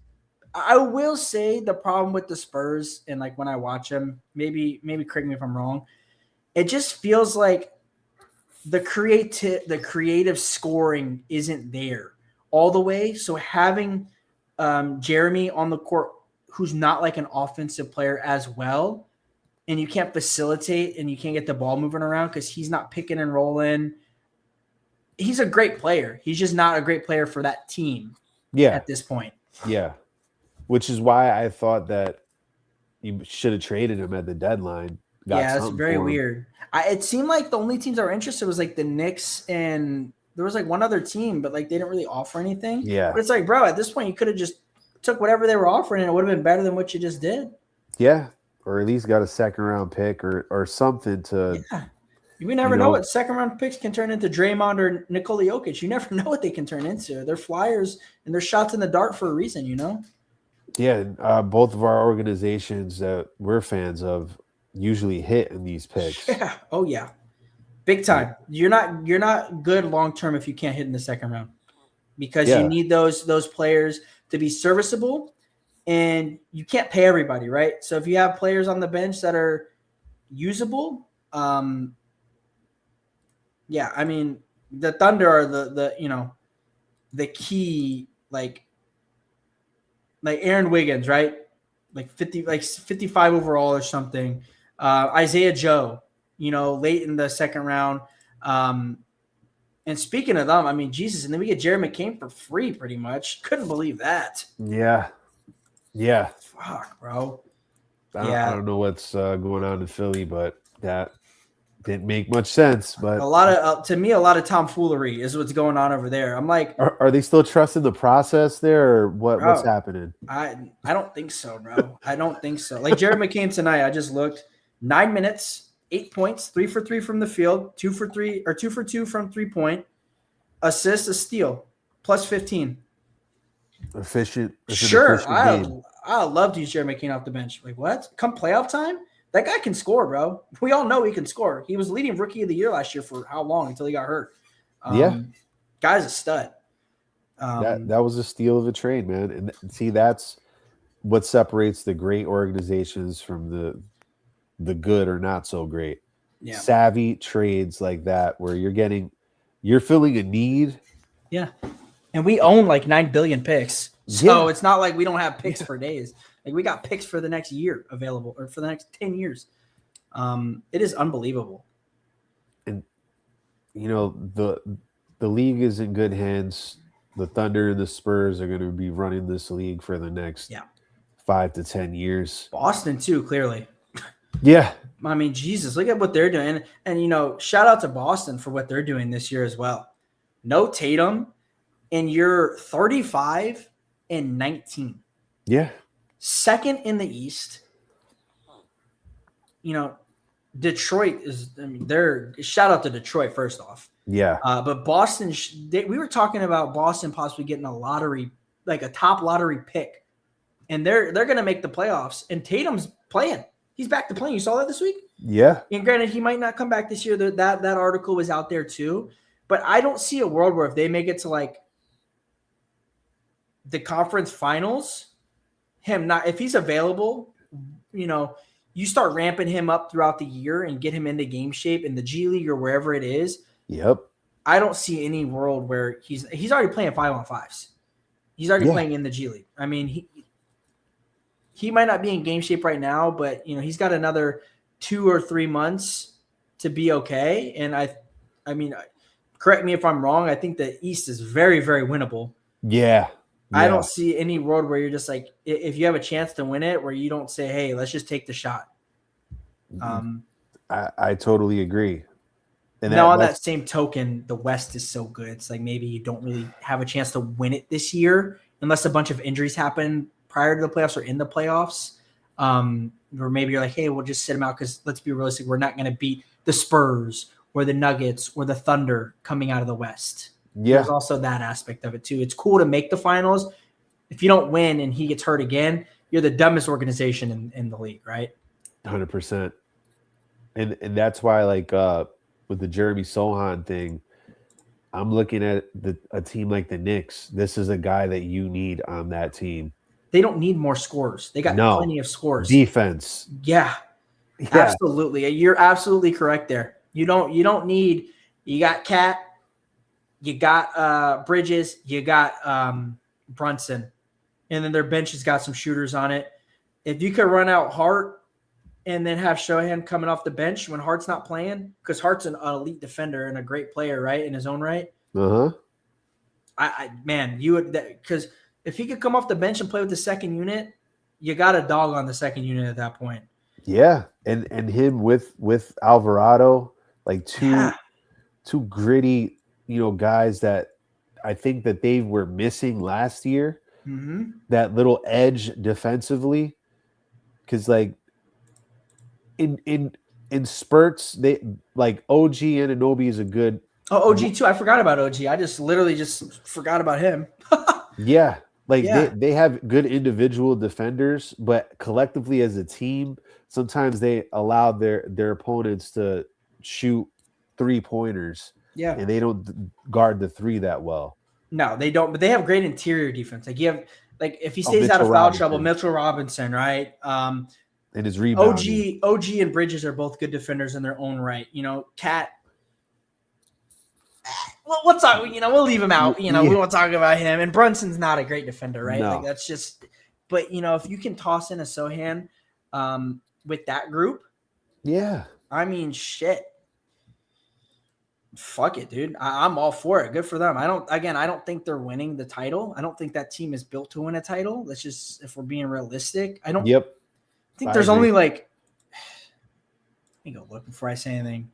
I will say the problem with the Spurs, and like when I watch them, maybe correct me if I'm wrong, it just feels like the creative scoring isn't there all the way. So having Jeremy on the court, who's not like an offensive player as well, and you can't facilitate and you can't get the ball moving around because he's not picking and rolling. He's a great player. He's just not a great player for that team at this point. Yeah. Which is why I thought that you should have traded him at the deadline. It's very weird. It seemed like the only teams that were interested was like the Knicks, and there was like one other team, but like they didn't really offer anything. Yeah. But it's like, bro, at this point you could have just took whatever they were offering and it would have been better than what you just did. Yeah. Or at least got a second round pick or something to. Yeah. We never know what second round picks can turn into. Draymond or Nikola Jokic. You never know what they can turn into. They're flyers and they're shots in the dark for a reason, you know? Yeah. Both of our organizations that we're fans of usually hit in these picks. Yeah. Oh yeah. Big time. You're not good long term if you can't hit in the second round. Because you need those players to be serviceable, and you can't pay everybody, right? So if you have players on the bench that are usable, I mean, the Thunder are the the key, like Aaron Wiggins, right? Like 55 overall or something. Isaiah Joe, late in the second round. And speaking of them, I mean, Jesus, and then we get Jerry McCain for free pretty much. Couldn't believe that. Yeah. Fuck, bro. I don't know what's going on in Philly, but that didn't make much sense. But to me, a lot of tomfoolery is what's going on over there. I'm like, are they still trusting the process there, or what's happening? I don't think so, bro. I don't think so. Like Jared McCain tonight, I just looked 9 minutes, 8 points, 3 for 3 from the field, 2 for 2 from 3-point, assist, a steal, plus 15. Efficient. Sure, I love to use Jared McCain off the bench. Like what? Come playoff time, that guy can score, bro. We all know he can score. He was leading rookie of the year last year for how long until he got hurt? Guy's a stud. That was a steal of a trade, man. And see, that's what separates the great organizations from the good or not so great. Yeah. Savvy trades like that where you're filling a need. Yeah. And we own like 9 billion picks. So it's not like we don't have picks for days. Like we got picks for the next year available or for the next 10 years. It is unbelievable. And the league is in good hands. The Thunder and the Spurs are going to be running this league for the next 5 to 10 years. Boston too, clearly. Yeah. I mean, Jesus, look at what they're doing. And shout out to Boston for what they're doing this year as well. No Tatum, and you're 35 and 19. Yeah. Second in the East. Detroit is, they're shout out to Detroit first off. Yeah. But Boston, we were talking about Boston possibly getting a lottery, like a top lottery pick. And they're going to make the playoffs. And Tatum's playing. He's back to playing. You saw that this week? Yeah. And granted, he might not come back this year. That article was out there too. But I don't see a world where if they make it to like the conference finals, if he's available, you start ramping him up throughout the year and get him into game shape in the G League or wherever it is. Yep. I don't see any world where he's already playing 5-on-5s. He's already playing in the G League. I mean, he might not be in game shape right now, but he's got another 2 or 3 months to be okay. And I mean, correct me if I'm wrong. I think the East is very, very winnable. Yeah. I don't see any world where you're just like, if you have a chance to win it, where you don't say, hey, let's just take the shot. I totally agree. And now on that same token, the West is so good. It's like maybe you don't really have a chance to win it this year unless a bunch of injuries happen prior to the playoffs or in the playoffs. Or maybe you're like, hey, we'll just sit them out because let's be realistic. We're not going to beat the Spurs or the Nuggets or the Thunder coming out of the West. Yeah. There's also that aspect of it too. It's cool to make the finals. If you don't win and he gets hurt again, you're the dumbest organization in the league, right? 100%. And that's why, like, with the Jeremy Sohan thing, I'm looking at a team like the Knicks. This is a guy that you need on that team. They don't need more scores. They got plenty of scores. Defense. Yeah, absolutely. You're absolutely correct there. You don't need. You got Cat. You got Bridges. You got Brunson, and then their bench has got some shooters on it. If you could run out Hart and then have Shohan coming off the bench when Hart's not playing, because Hart's an elite defender and a great player, right, in his own right. You would, because if he could come off the bench and play with the second unit, you got a dog on the second unit at that point. Yeah, and him with Alvarado, like two gritty, guys that I think that they were missing last year. Mm-hmm. That little edge defensively, because like in spurts, they like OG Anunoby is a good. Oh, OG too. I forgot about OG. I just literally just forgot about him. They have good individual defenders, but collectively as a team, sometimes they allow their opponents to shoot 3-pointers. Yeah. And they don't guard the 3 that well. No, they don't, but they have great interior defense. Like you have, like if he stays out of foul trouble, Mitchell Robinson, right? And his rebounding. OG and Bridges are both good defenders in their own right. Cat, we'll talk. We'll leave him out. We Yeah. won't talk about him. And Brunson's not a great defender, right? No. Like that's just. But if you can toss in a Sohan, with that group, Yeah. I mean, shit. Fuck it, dude. I'm all for it. Good for them. I don't think they're winning the title. I don't think that team is built to win a title. Let's just, if we're being realistic, I don't Yep. think I there's agree. only like. Let me go look before I say anything.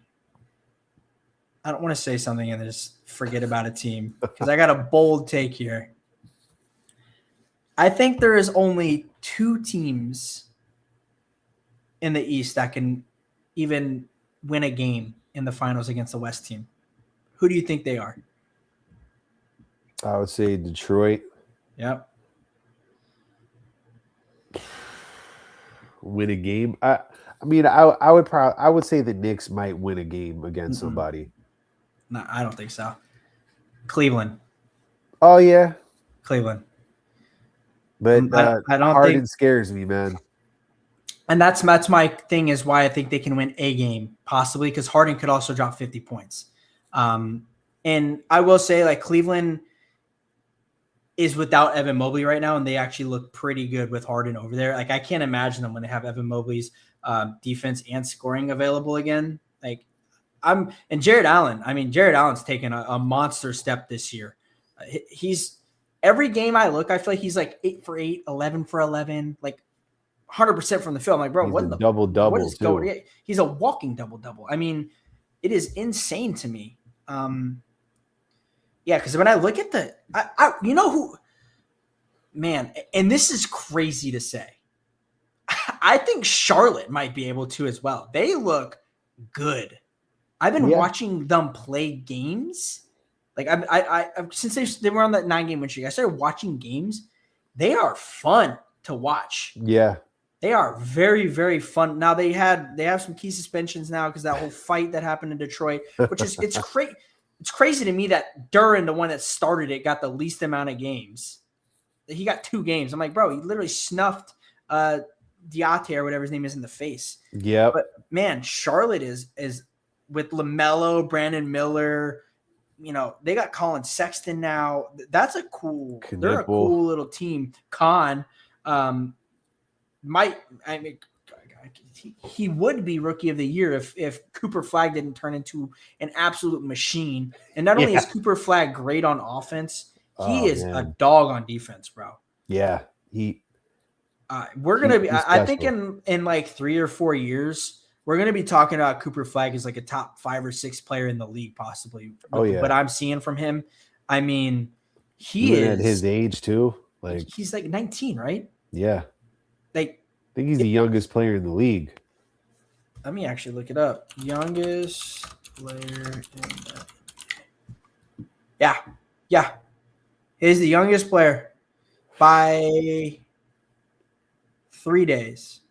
I don't want to say something and just forget about a team because I got a bold take here. I think there is only 2 teams in the East that can even win a game in the finals against the West team. Who do you think they are? I would say Detroit. Yep. Win a game. I would say the Knicks might win a game against somebody. No, I don't think so. Cleveland. Oh yeah, Cleveland. but I don't Harden think, scares me, man. and that's my thing is why I think they can win a game possibly because Harden could also drop 50 points. And I will say like Cleveland is without Evan Mobley right now, and they actually look pretty good with Harden over there. Like I can't imagine them when they have Evan Mobley's defense and scoring available again. Like and Jared Allen. I mean, Jared Allen's taken a monster step this year. He's every game I look, I feel like he's like 8 for 8, 11 for 11, like 100% from the field. I'm like, bro, He's what a in the double-double, what is too. going? He's a walking double-double. I mean, it is insane to me. Yeah, because when I look at who, man, and this is crazy to say. I think Charlotte might be able to as well. They look good. I've been watching them play games. Like I since they were on that 9-game win streak, I started watching games. They are fun to watch. Yeah, they are very, very fun. Now they have some key suspensions now because that whole fight that happened in Detroit, which is it's crazy to me that Duran, the one that started it, got the least amount of games. He got 2 games. I'm like, bro, he literally snuffed Diate or whatever his name is in the face. Yeah. But man, Charlotte is with LaMelo, Brandon Miller. They got Colin Sexton now. They're a cool little team. He would be rookie of the year if Cooper Flagg didn't turn into an absolute machine. And not only is Cooper Flagg great on offense, he is a dog on defense, bro. Yeah, we're gonna be. I think in like 3 or 4 years, we're gonna be talking about Cooper Flagg as like a top 5 or 6 player in the league, possibly. Oh yeah. What I'm seeing from him, I mean, he is at his age too. Like he's like 19, right? Yeah. Like I think he's the youngest player in the league. Let me actually look it up. Youngest player in the Yeah. He's the youngest player by 3 days.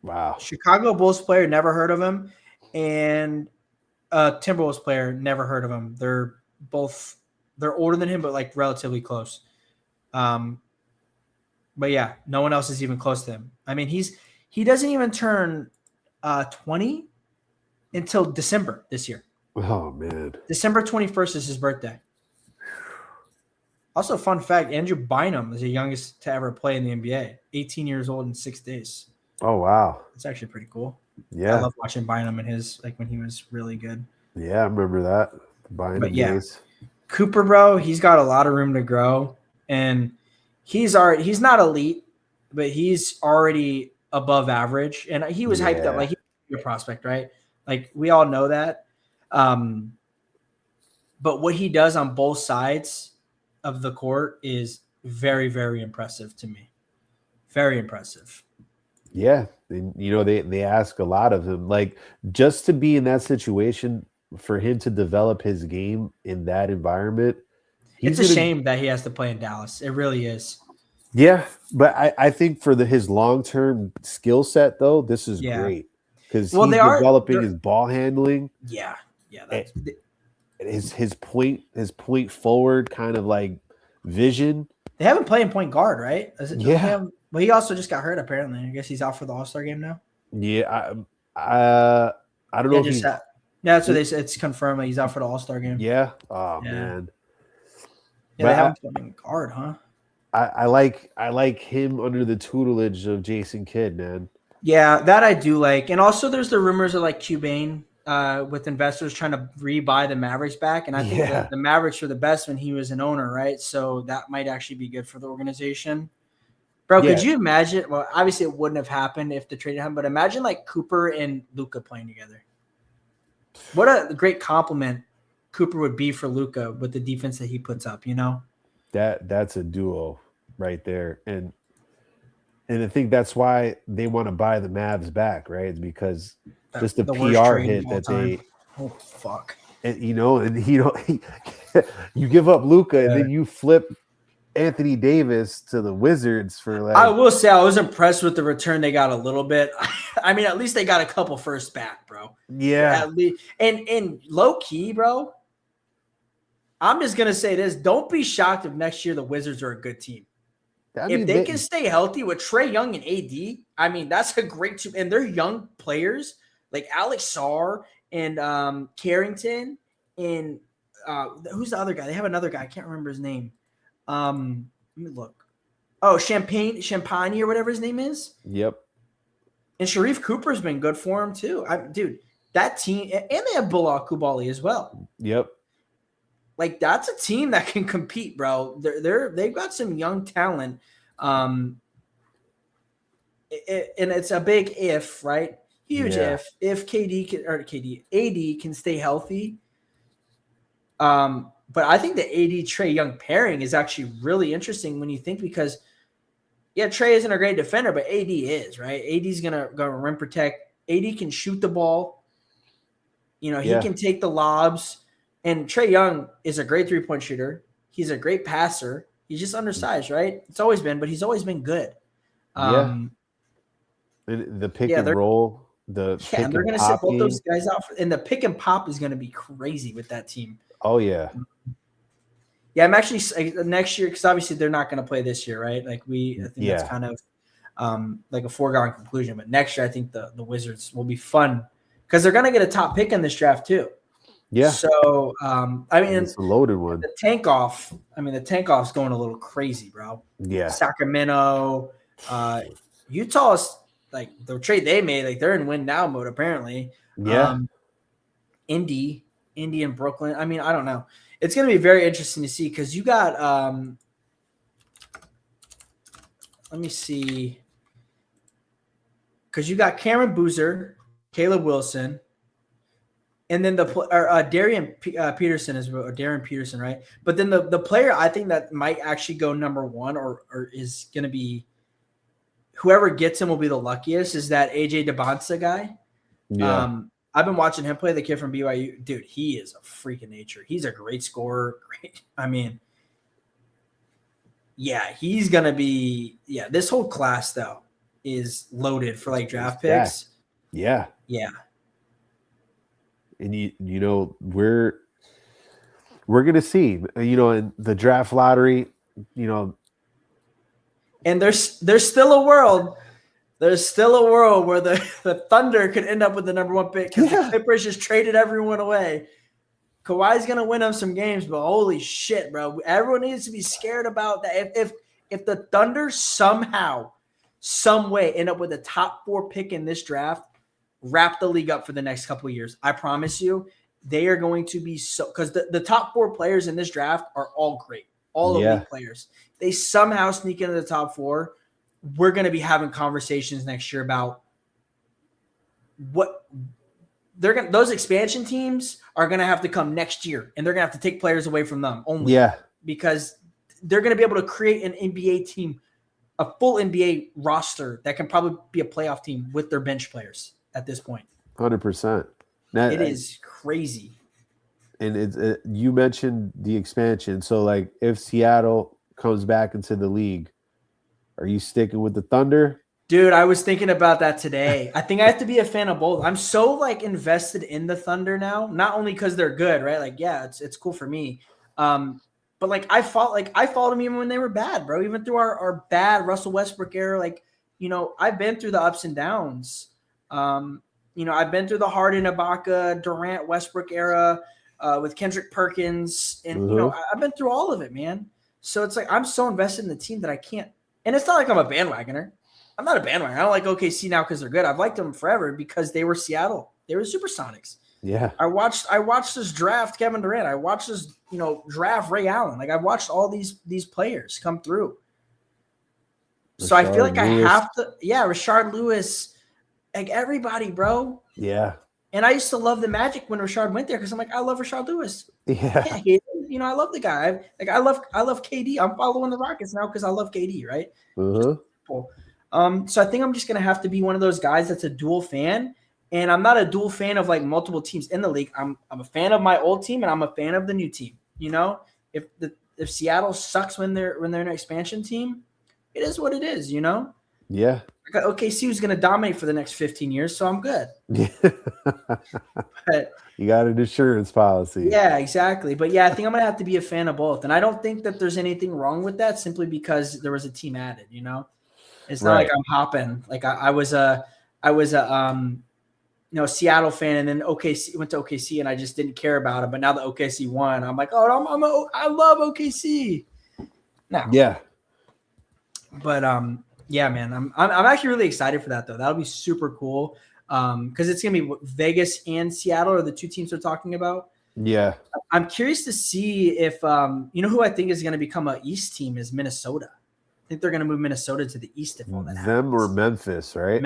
Wow. Chicago Bulls player, never heard of him. And Timberwolves player, never heard of him. They're older than him, but like relatively close. But yeah, no one else is even close to him. I mean, he doesn't even turn 20 until December this year. Oh man. December 21st is his birthday. Also, fun fact, Andrew Bynum is the youngest to ever play in the NBA. 18 years old in 6 days. Oh wow. It's actually pretty cool. Yeah. I love watching Bynum and his when he was really good. Yeah, I remember that. Bynum days. Cooper, bro, he's got a lot of room to grow. And he's not elite, but he's already above average. And he was hyped up like he's a prospect, right? Like we all know that. But what he does on both sides of the court is very, very impressive to me. Very impressive. Yeah. They ask a lot of him. Like just to be in that situation, for him to develop his game in that environment. It's a shame that he has to play in Dallas. It really is. Yeah, but I think for his long-term skill set, though, this is great because he's developing his ball handling. Yeah. His point forward kind of like vision. They haven't played in point guard, right? Well, he also just got hurt. Apparently, I guess he's out for the All-Star game now. Yeah, I don't know if Yeah, that's what they said. It's confirmed that he's out for the All-Star game. Yeah. Oh Yeah. man. Yeah, they have him But playing guard, huh? I like him under the tutelage of Jason Kidd, man. Yeah, that I do like. And also there's the rumors of like Cubain with investors trying to rebuy the Mavericks back. And I think Yeah. the Mavericks were the best when he was an owner, right? So that might actually be good for the organization. Bro, could Yeah. you imagine? Well, obviously it wouldn't have happened if the trade happened, but imagine like Cooper and Luca playing together. What a great compliment Cooper would be for Luca with the defense that he puts up, you know? That's a duo right there. And I think that's why they want to buy the Mavs back, right? It's because just the worst PR trade of hit all that time. they, Oh fuck. and you give up Luca and Yeah. then you flip Anthony Davis to the Wizards for like. I will say I was impressed with the return they got a little bit. I mean, at least they got a couple first back, bro. Yeah. At least, and low key, bro. I'm just gonna say this: don't be shocked if next year the Wizards are a good team. If they can stay healthy with Trae Young and AD, I mean, that's a great team. And they're young players like Alex Sarr and Carrington and who's the other guy? They have another guy. I can't remember his name. Let me look. Oh, Champagne or whatever his name is. Yep. And Sharif Cooper's been good for him too. Dude, that team, and they have Bilal Kubali as well. Yep. Like that's a team that can compete, bro. They've got some young talent, and it's a big if, right? Huge if AD can stay healthy. But I think the AD Trae Young pairing is actually really interesting when you think because Trae isn't a great defender, but AD is, right? AD's gonna rim protect. AD can shoot the ball. You know, he can take the lobs. And Trae Young is a great three-point shooter. He's a great passer. He's just undersized, right? It's always been, but he's always been good. And the pick and roll, pick and they're going to sit both those guys out. And the pick and pop is going to be crazy with that team. Oh, yeah. Yeah, I'm actually next year because obviously they're not going to play this year, right? Like I think that's kind of like a foregone conclusion. But next year, I think the Wizards will be fun because they're going to get a top pick in this draft too. Yeah. So, I mean, it's a loaded one. The tank off's going a little crazy, bro. Yeah. Sacramento, Utah's like the trade they made, like they're in win now mode apparently. Yeah. Indy and Brooklyn. I mean, I don't know. It's going to be very interesting to see because you got let me see. Because you got Cameron Boozer, Caleb Wilson, and then Darren Peterson, right? But then the player I think that might actually go number one or is going to be whoever gets him will be the luckiest is that AJ DeBonsa guy. Yeah. I've been watching him play, the kid from BYU. Dude, he is a freak of nature. He's a great scorer. He's going to be – this whole class, though, is loaded for, like, draft picks. Yeah. Yeah. And, you know, we're going to see, you know, in the draft lottery, you know. And there's still a world – there's still a world where the Thunder could end up with the number one pick because the Clippers just traded everyone away. Kawhi's going to win them some games, but holy shit, bro. Everyone needs to be scared about that. If the Thunder somehow, some way end up with a top 4 pick in this draft, wrap the league up for the next couple of years. I promise you, they are going to be so – because the top 4 players in this draft are all great, all elite players. They somehow sneak into the top 4. We're going to be having conversations next year about what they're going to, those expansion teams are going to have to come next year and they're going to have to take players away from them only because they're going to be able to create an NBA team, a full NBA roster that can probably be a playoff team with their bench players at this point. 100%. It is crazy. And you mentioned the expansion. So like if Seattle comes back into the league, are you sticking with the Thunder? Dude, I was thinking about that today. I think I have to be a fan of both. I'm so like invested in the Thunder now, not only because they're good, right? Like, yeah, it's cool for me. But like I followed them even when they were bad, bro. Even through our bad Russell Westbrook era, like, you know, I've been through the ups and downs. You I've been through the Harden, Ibaka, Durant, Westbrook era with Kendrick Perkins, and I've been through all of it, man. So it's like I'm so invested in the team that I can't. And it's not like I'm a bandwagoner. I'm not a bandwagoner. I don't like OKC now because they're good. I've liked them forever because they were Seattle. They were Supersonics. Yeah. I watched this draft Kevin Durant. I watched this, draft Ray Allen. Like I watched all these players come through. So I feel like Lewis. I have to, Rashard Lewis, like everybody, bro. Yeah. And I used to love the Magic when Rashard went there because I'm like, I love Rashard Lewis. Yeah. I love the guy. I love KD. I'm following the Rockets now because I love KD, right? So I think I'm just gonna have to be one of those guys that's a dual fan. And I'm not a dual fan of like multiple teams in the league. I'm a fan of my old team and I'm a fan of the new team. If Seattle sucks when they're an expansion team, it is what it is, Yeah. I got OKC who's going to dominate for the next 15 years, so I'm good. But you got an insurance policy. Yeah, exactly. But I think I'm going to have to be a fan of both. And I don't think that there's anything wrong with that simply because there was a team added, It's not like I'm hopping. Like I was a Seattle fan, and then OKC went to OKC, and I just didn't care about it. But now that OKC won, I'm like, I love OKC. No. Yeah. But yeah, man, I'm actually really excited for that though. That'll be super cool. Because it's gonna be Vegas and Seattle are the two teams they're talking about. Yeah. I'm curious to see if who I think is gonna become an East team is Minnesota. I think they're gonna move Minnesota to the East if all that happens. Or Memphis, right?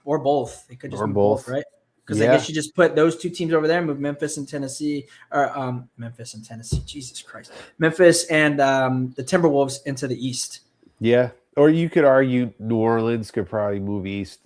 Or both. They could just move both, right? Because I guess you just put those two teams over there and move Memphis and Tennessee, or Memphis and Tennessee. Jesus Christ, Memphis and the Timberwolves into the East. Yeah, or you could argue New Orleans could probably move east.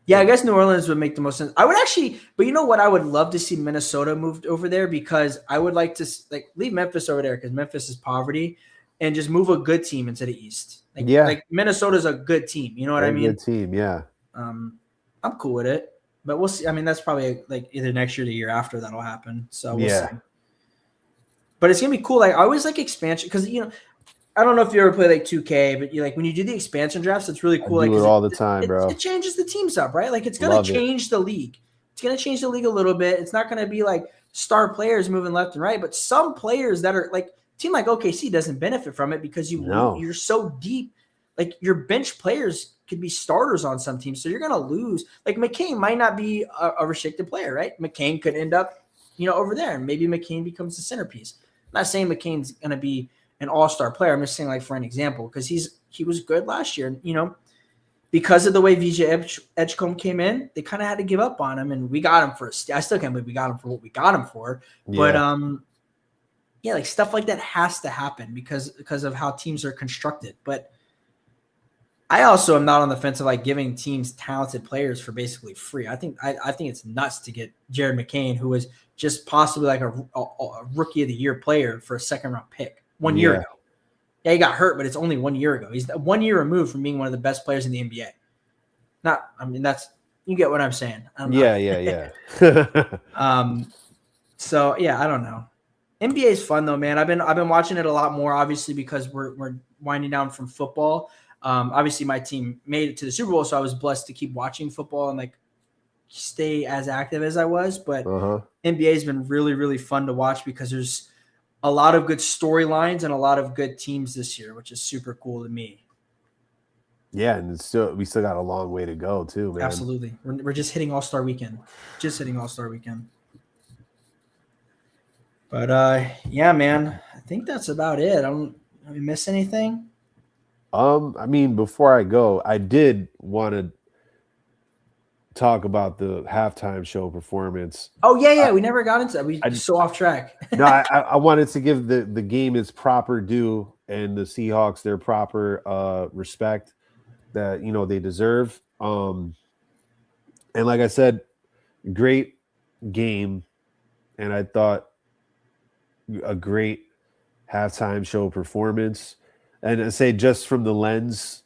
Yeah, I guess New Orleans would make the most sense. I would actually, but you know what? I would love to see Minnesota moved over there because I would like to leave Memphis over there because Memphis is poverty, and just move a good team into the East. Like Minnesota's a good team. You know what I mean? Good team, yeah. I'm cool with it, but we'll see. I mean, that's probably like either next year or the year after that'll happen. So we'll see. But it's gonna be cool. Like I always like expansion because I don't know if you ever play like 2K, but when you do the expansion drafts, it's really cool. I do it all the time, bro. It changes the teams up, right? Like it's gonna change the league. It's gonna change the league a little bit. It's not gonna be like star players moving left and right, but some players that are like team like OKC doesn't benefit from it because you're so deep. Like your bench players could be starters on some teams, so you're gonna lose. Like McCain might not be a restricted player, right? McCain could end up, over there, and maybe McCain becomes the centerpiece. I'm not saying McCain's gonna be an all-star player. I'm just saying, like, for an example, because he was good last year. Because of the way VJ Edgecombe came in, they kind of had to give up on him, and we got him for I still can't believe we got him for what we got him for. Yeah. But like stuff like that has to happen because of how teams are constructed. But I also am not on the fence of like giving teams talented players for basically free. I think it's nuts to get Jared McCain, who was just possibly like a rookie of the year player, for a second-round pick. 1 year ago. Yeah, he got hurt, but it's only 1 year ago. He's 1 year removed from being one of the best players in the NBA. You get what I'm saying. Yeah. So yeah, I don't know. NBA is fun though, man. I've been watching it a lot more, obviously, because we're winding down from football. Obviously my team made it to the Super Bowl, so I was blessed to keep watching football and like stay as active as I was. But NBA has been really, really fun to watch because there's a lot of good storylines and a lot of good teams this year, which is super cool to me. Yeah, and we still got a long way to go too, man. Absolutely. We're just hitting All-Star Weekend. But yeah, man, I think that's about it. Did we miss anything? I mean, before I go, I did want to talk about the halftime show performance. Oh yeah, we never got into that. We so off track. No, I wanted to give the game its proper due and the Seahawks their proper respect that they deserve. And like I said, great game, and I thought a great halftime show performance. And I say just from the lens,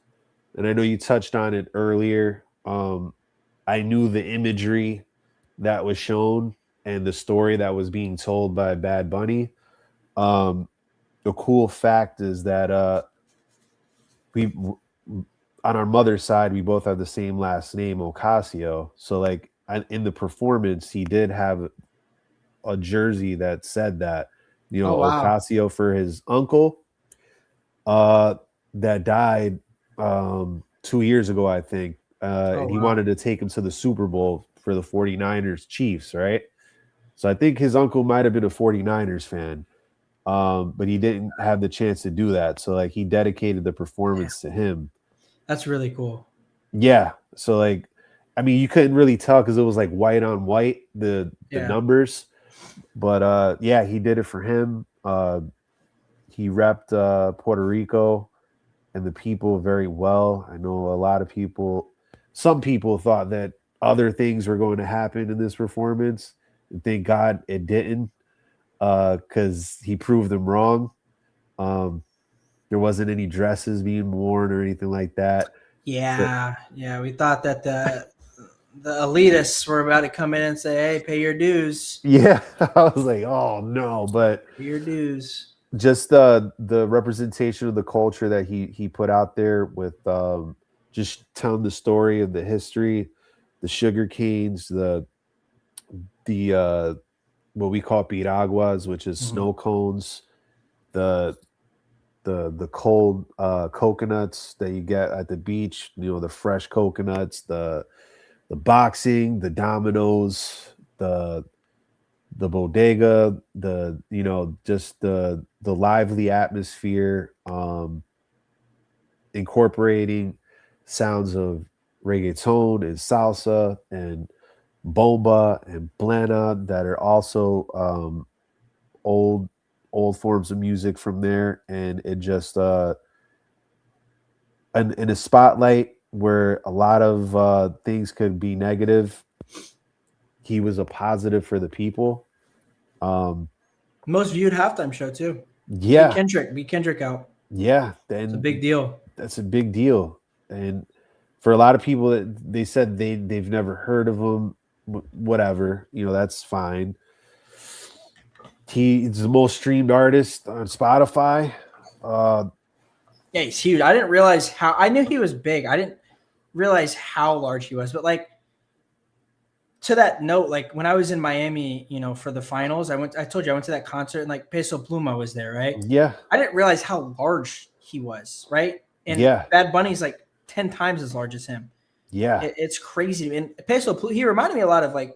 and I know you touched on it earlier. I knew the imagery that was shown and the story that was being told by Bad Bunny. The cool fact is that I on our mother's side, we both have the same last name, Ocasio. So like in the performance, he did have a jersey that said that, Oh wow. Ocasio for his uncle uh, that died 2 years ago, I think. Oh And he wow. wanted to take him to the Super Bowl for the 49ers Chiefs, right? So I think his uncle might have been a 49ers fan, but he didn't have the chance to do that. So like he dedicated the Yeah, performance to him. that's really cool. Yeah. So like, I mean, you couldn't really tell because it was like white on white, the Yeah. numbers. But yeah, he did it for him. He repped Puerto Rico and the people very well. I know a lot of people, some people thought that other things were going to happen in this performance. And thank God it didn't, because he proved them wrong. Um, there wasn't any dresses being worn or anything like that. But Yeah, yeah. We thought that the elitists were about to come in and say, "Hey, pay your dues. yeah, I was like, oh no, but Pay your dues." just the representation of the culture that he put out there with just telling the story of the history, the sugar canes, the what we call piraguas, which is Mhm. snow cones, the the cold coconuts that you get at the beach, the fresh coconuts, the boxing, the dominoes, the bodega, just the lively atmosphere, incorporating sounds of reggaeton and salsa and bomba and plena that are also old old forms of music from there, and it just in a spotlight where a lot of things could be negative, he was a positive for the people. um Most viewed halftime show too. yeah, Beat Kendrick out. yeah, It's a then big deal. that's a big deal. And for a lot of people that they said they've never heard of him, whatever, that's fine. He's the most streamed artist on Spotify. uh Yeah, he's huge. I didn't realize how. I knew he was big. I didn't realize how large he was. But like to that note, like when I was in Miami, for the finals, I told you I went to that concert and like Peso Pluma was there, right? yeah, I didn't realize how large he was, right? And yeah, Bad Bunny's like 10 times as large as him. yeah. It's crazy. And Peso Pluma, he reminded me a lot of like,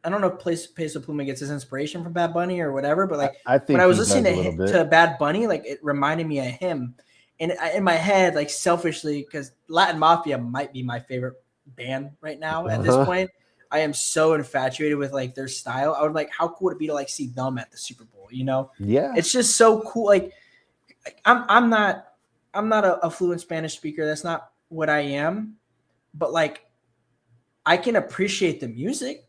I don't know if Peso Pluma gets his inspiration from Bad Bunny or whatever, but I, like I when think I was he listening does a little bit. to Bad Bunny, like it reminded me of him. And in my head, like selfishly, because Latin Mafia might be my favorite band right now at this Uh-huh. point. I am so infatuated with like their style. I would like, how cool would it be to like see them at the Super Bowl? Yeah, It's just so cool. Like I'm not a fluent Spanish speaker. That's not what I am. But like I can appreciate the music,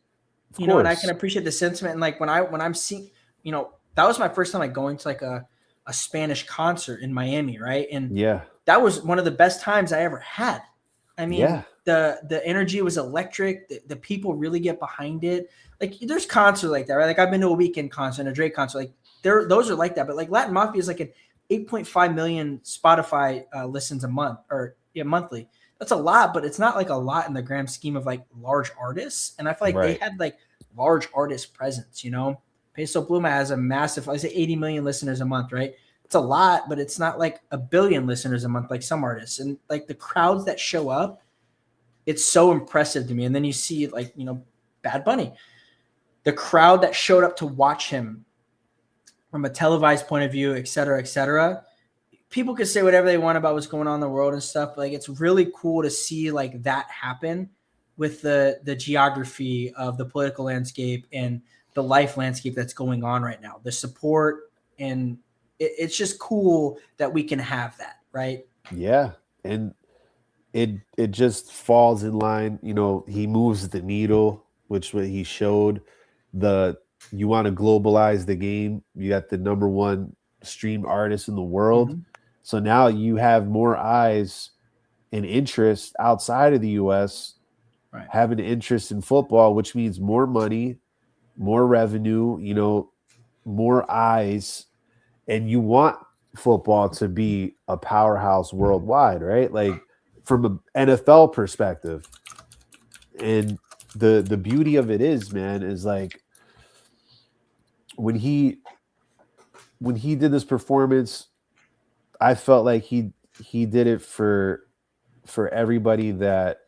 of and I can course. appreciate the sentiment. And like when I'm seeing, that was my first time like going to like a Spanish concert in Miami, right? And Yeah, that was one of the best times I ever had. I mean, yeah, the energy was electric. The people really get behind it. Like there's concerts like that, right? Like I've been to a weekend concert and a Drake concert. Like those are like that. But like Latin Mafia is like an 8.5 million Spotify listens a month or yeah, monthly. That's a lot, but it's not like a lot in the grand scheme of like large artists. And I feel like they right. had like large artist presence. Peso Pluma has a massive, I say 80 million listeners a month, right? It's a lot, but it's not like a billion listeners a month like some artists. And like the crowds that show up, it's so impressive to me. And then you see like, Bad Bunny, the crowd that showed up to watch him from a televised point of view, et cetera, et cetera. People could say whatever they want about what's going on in the world and stuff, but like it's really cool to see like that happen with the geography of the political landscape and the life landscape that's going on right now. The support and it's just cool that we can have that, right? Yeah, and it just falls in line. He moves the needle, which what he showed. The You want to globalize the game. You got the number one streamed artist in the world, Mm-hmm. so now you have more eyes and interest outside of the U.S. Right. having an interest in football, which means more money, more revenue. More eyes, and you want football to be a powerhouse worldwide, right? Like from an NFL perspective. And the beauty of it is, man, is like when he did this performance, I felt like he did it for everybody that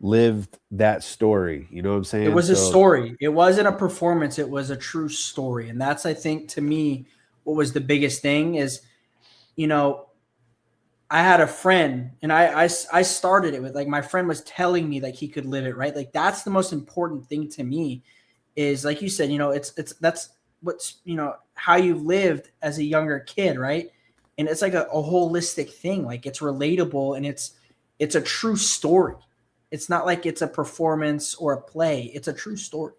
lived that story. You know what I'm It saying? was a So story. It wasn't a performance. It was a true story. And that's, I think, to me, what was the biggest thing is, you know, I had a friend and I started it with like my friend was telling me like he could live it, right? Like that's the most important thing to me is like you said, you know, it's that's what's, you know, how you lived as a younger kid, right? And it's like a holistic thing. Like it's relatable and it's a true story. It's not like it's a performance or a play. It's a true story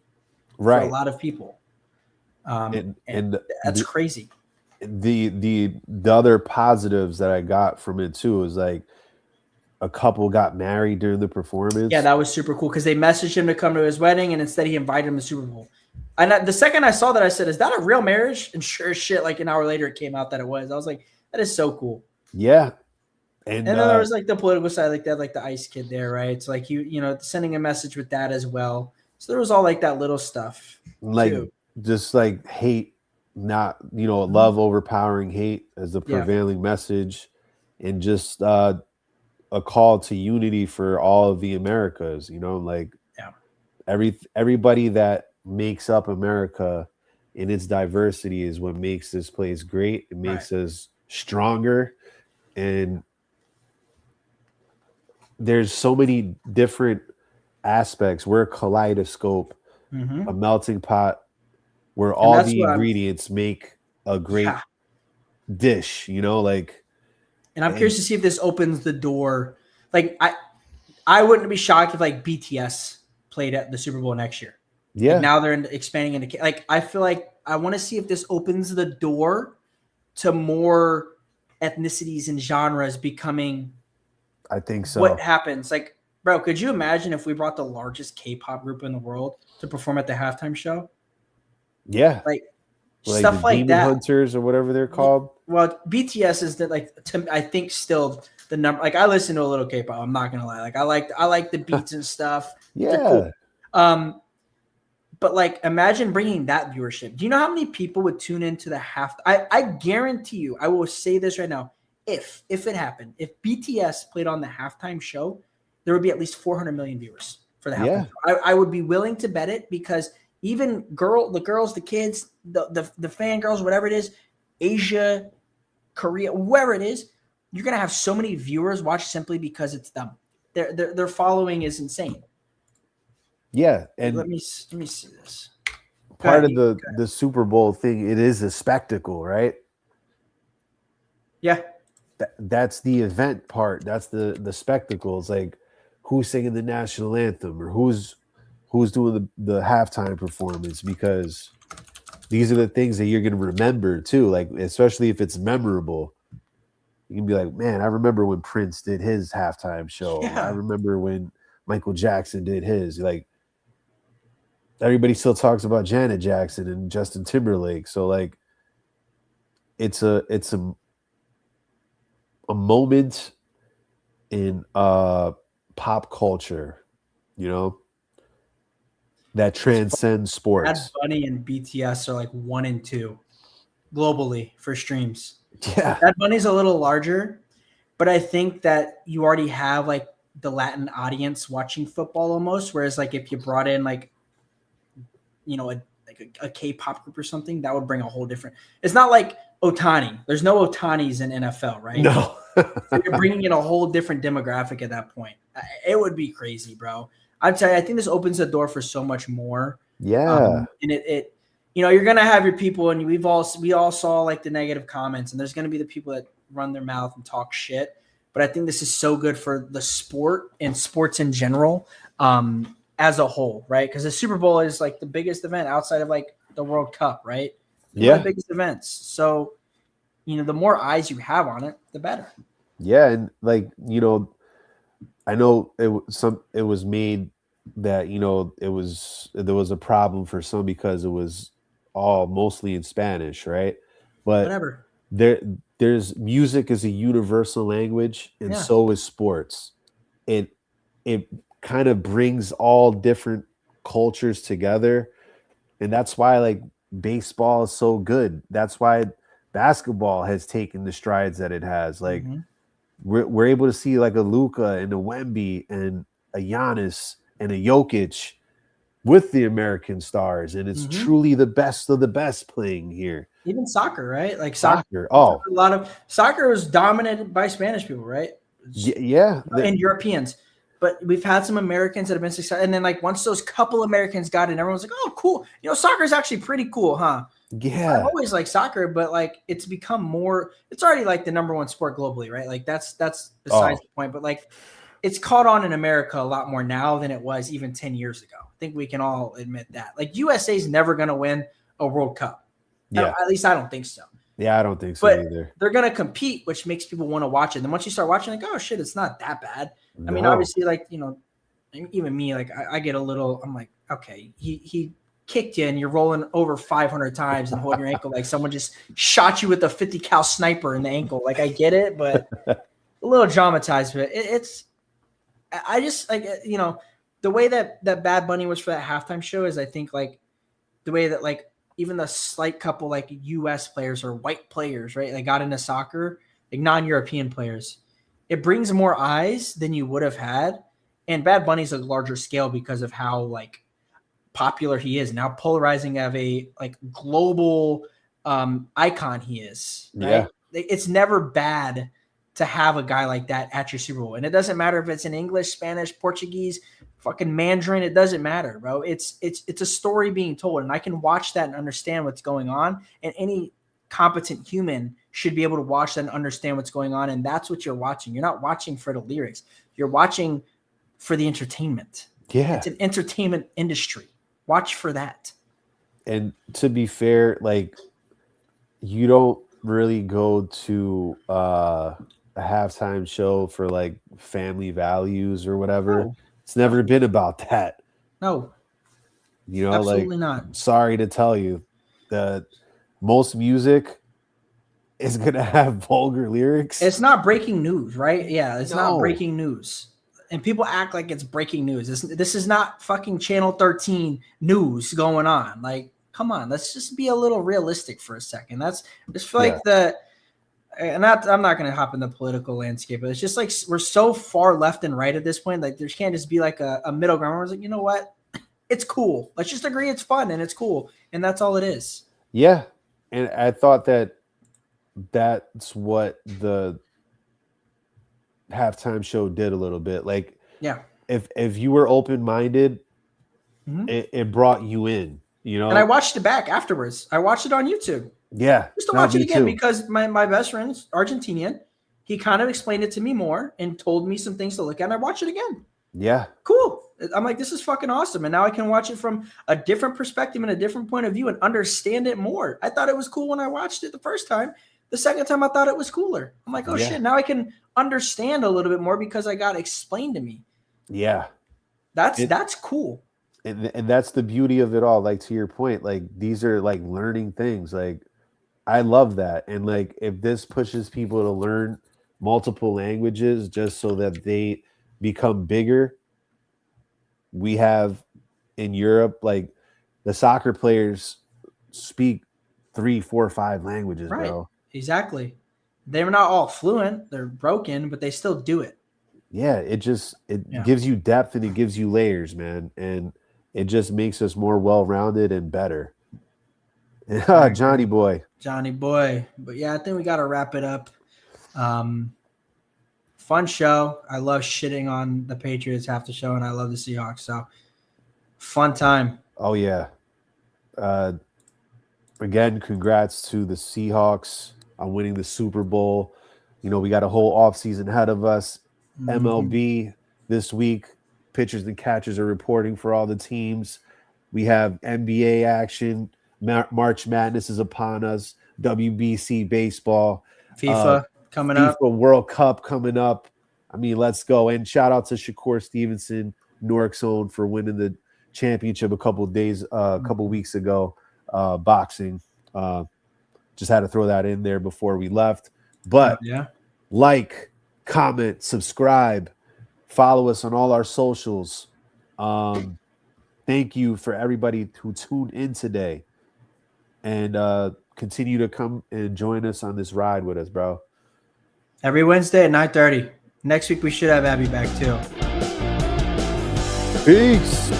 for a right. lot of people. And And that's crazy. the other positives that I got from it too is like a couple got married during the Yeah, performance. that was super cool because they messaged him to come to his wedding, and instead he invited him to Super Bowl. And the second I saw that, I said, "Is that a real marriage?" And sure as shit, like an hour later, it came out that it was. I was like, "That is so cool." Yeah. And And then there was like the political side, like that, like the ICE kid there, right? It's like you know, sending a message with that as well. So there was all like that little stuff like too. just like hate, not, love overpowering hate as the Yeah, prevailing message, and just a call to unity for all of the Americas, like yeah, everybody that makes up America in its diversity is what makes this place great. It right. makes us stronger. And there's so many different aspects. We're a kaleidoscope, a Mm-hmm. melting pot where And all that's the what I'm. ingredients make a Yeah, great dish, like, and I'm curious and to see if this opens the door. Like I wouldn't be shocked if like BTS played at the Super Bowl next year. Like yeah, now they're expanding into like I feel like I want to see if this opens the door to more ethnicities and genres becoming I think what so. happens. Like, bro, could you imagine if we brought the largest K-pop group in the world to perform at the halftime show? Yeah. Like Like the stuff like Demon that. Hunters or whatever they're called. Well, BTS is the like I think still the number. Like I listen to a little K-pop. I'm not gonna lie. Like I like the beats and stuff. They're Yeah. cool. But like imagine bringing that viewership. Do you know how many people would tune into the half? I guarantee you. I will say this right now. If it happened, if BTS played on the halftime show, there would be at least 400 million viewers for the halftime Yeah. show. I would be willing to bet it because even the girls, the kids, the fangirls, whatever it is, Asia, Korea, whoever it is, you're gonna have so many viewers watch simply because it's them. Their following is insane. Yeah. Like, And let me see this. Go part ahead. of the Super Bowl thing, it is a spectacle, right? Yeah, That's the event part. That's the spectacle. It's like who's singing the national anthem or who's doing the halftime performance, because these are the things that you're going to remember too, like especially if it's memorable. You can be like, man, I remember when Prince did his halftime show. I yeah, remember when Michael Jackson did his. Like, everybody still talks about Janet Jackson and Justin Timberlake. So like it's a moment in pop culture, you know, that it's fun. transcends Bad sports. Bunny and BTS are like 1 and 2 globally for streams. Like Yeah. Bad Bunny's a little larger, but I think that you already have like the Latin audience watching football almost. Whereas like if you brought in like a K-pop group or something, that would bring a whole different. It's not like Otani. There's no Otanis in NFL, right? No. So you're bringing in a whole different demographic at that point. It would be crazy, bro. I'm telling you, I think this opens the door for so much more. Yeah. And you're gonna have your people, and we all saw like the negative comments, and there's gonna be the people that run their mouth and talk shit. But I think this is so good for the sport and sports in general, as a whole, right? Because the Super Bowl is like the biggest event outside of like the World Cup, right? It's one of Yeah. the biggest events. So, the more eyes you have on it, the better. Yeah. And like, I know it was made that, there was a problem for some because it was all mostly in Spanish, right? But Whatever. there there's music is a universal language, and Yeah. so is sports. It kind of brings all different cultures together, and that's why like baseball is so good. That's why basketball has taken the strides that it has. Like Mm-hmm. we're able to see like a Luka and a Wemby and a Giannis and a Jokic with the American stars, and it's Mm-hmm. truly the best of the best playing here. Even soccer, right? Like soccer, Soccer, oh a lot of soccer was dominated by Spanish people, right? yeah, And Europeans. But we've had some Americans that have been successful. And then like once those couple Americans got in, everyone's like, oh, cool. Soccer is actually pretty cool, huh? I've yeah, always liked soccer, but like it's become more, it's already like the number one sport globally, right? Like that's besides oh the point. But like it's caught on in America a lot more now than it was even 10 years ago. I think we can all admit that. Like USA is never going to win a World Cup. yeah, At least I don't think so. yeah. I don't think so But either. they're going to compete, which makes people want to watch it. And then once you start watching, like, oh shit, it's not that bad. I mean, No, obviously, like, even me, like, I get a little, I'm like, okay, he kicked you and you're rolling over 500 times and holding your ankle like someone just shot you with a 50 cal sniper in the ankle. Like, I get it, but a little traumatized. But I just, like, the way that Bad Bunny was for that halftime show is, I think, like, the way that, like, even the slight couple, like, U.S. players or white players, right, they got into soccer, like, non-European players, it brings more eyes than you would have had. And Bad Bunny's a larger scale because of how, like, popular he is and how polarizing of a, like, global icon he is, right? yeah, It's never bad to have a guy like that at your Super Bowl. And it doesn't matter if it's in English, Spanish, Portuguese, fucking Mandarin. It doesn't matter, bro. It's a story being told, and I can watch that and understand what's going on. And any competent human should be able to watch that and understand what's going on. And that's what you're watching. You're not watching for the lyrics. You're watching for the entertainment. yeah. It's an entertainment industry. Watch for that. And to be fair, like you don't really go to a halftime show for like family values or whatever. No, It's never been about that. no, Like absolutely not. sorry to tell you that most music is gonna have vulgar lyrics. It's not breaking news, right? Yeah, it's not No. breaking news. And people act like it's breaking news. This is not fucking Channel 13 news going on. Like, come on, let's just be a little realistic for a second. I just feel Yeah. like I'm not going to hop in the political landscape, but it's just like we're so far left and right at this point. Like, there can't just be like a middle ground where it's like, you know what? It's cool. Let's just agree it's fun and it's cool. And that's all it is. Yeah. And I thought that's what the halftime show did a little bit. Like Yeah. if you were open minded, Mm-hmm. it brought you in, And I watched it back afterwards. I watched it on YouTube. Yeah. Just to No, watch it me again too. because my best friend's Argentinian. He kind of explained it to me more and told me some things to look at. And I watched it again. Yeah. Cool. I'm like, this is fucking awesome. And now I can watch it from a different perspective and a different point of view and understand it more. I thought it was cool when I watched it the first time. The second time I thought it was cooler. I'm like, oh Yeah. shit, now I can understand a little bit more because I got explained to me. Yeah. That's cool. And that's the beauty of it all. Like to your point, like these are like learning things. Like I love that. And like if this pushes people to learn multiple languages just so that they become bigger, we have in Europe, like the soccer players speak 3, 4, 5 languages, Right. bro. Exactly. They're not all fluent. They're broken, but they still do it. Yeah, it gives you depth and it gives you layers, man. And it just makes us more well-rounded and better. Johnny boy. Johnny boy. But yeah, I think we got to wrap it up. Fun show. I love shitting on the Patriots half the show, and I love the Seahawks. So fun time. Oh yeah. Again, congrats to the Seahawks on winning the Super Bowl. We got a whole offseason ahead of us. MLB this week. Pitchers and catchers are reporting for all the teams. We have NBA action. March Madness is upon us. WBC baseball. FIFA coming FIFA up. World Cup coming up. I mean, let's go. And shout out to Shakur Stevenson, Newark's own, for winning the championship a couple weeks ago. Boxing. Just had to throw that in there before we left. But Yeah. like, comment, subscribe, follow us on all our socials. Thank you for everybody who tuned in today, and continue to come and join us on this ride with us, bro. Every Wednesday at 9:30. Next week we should have Abby back too. Peace.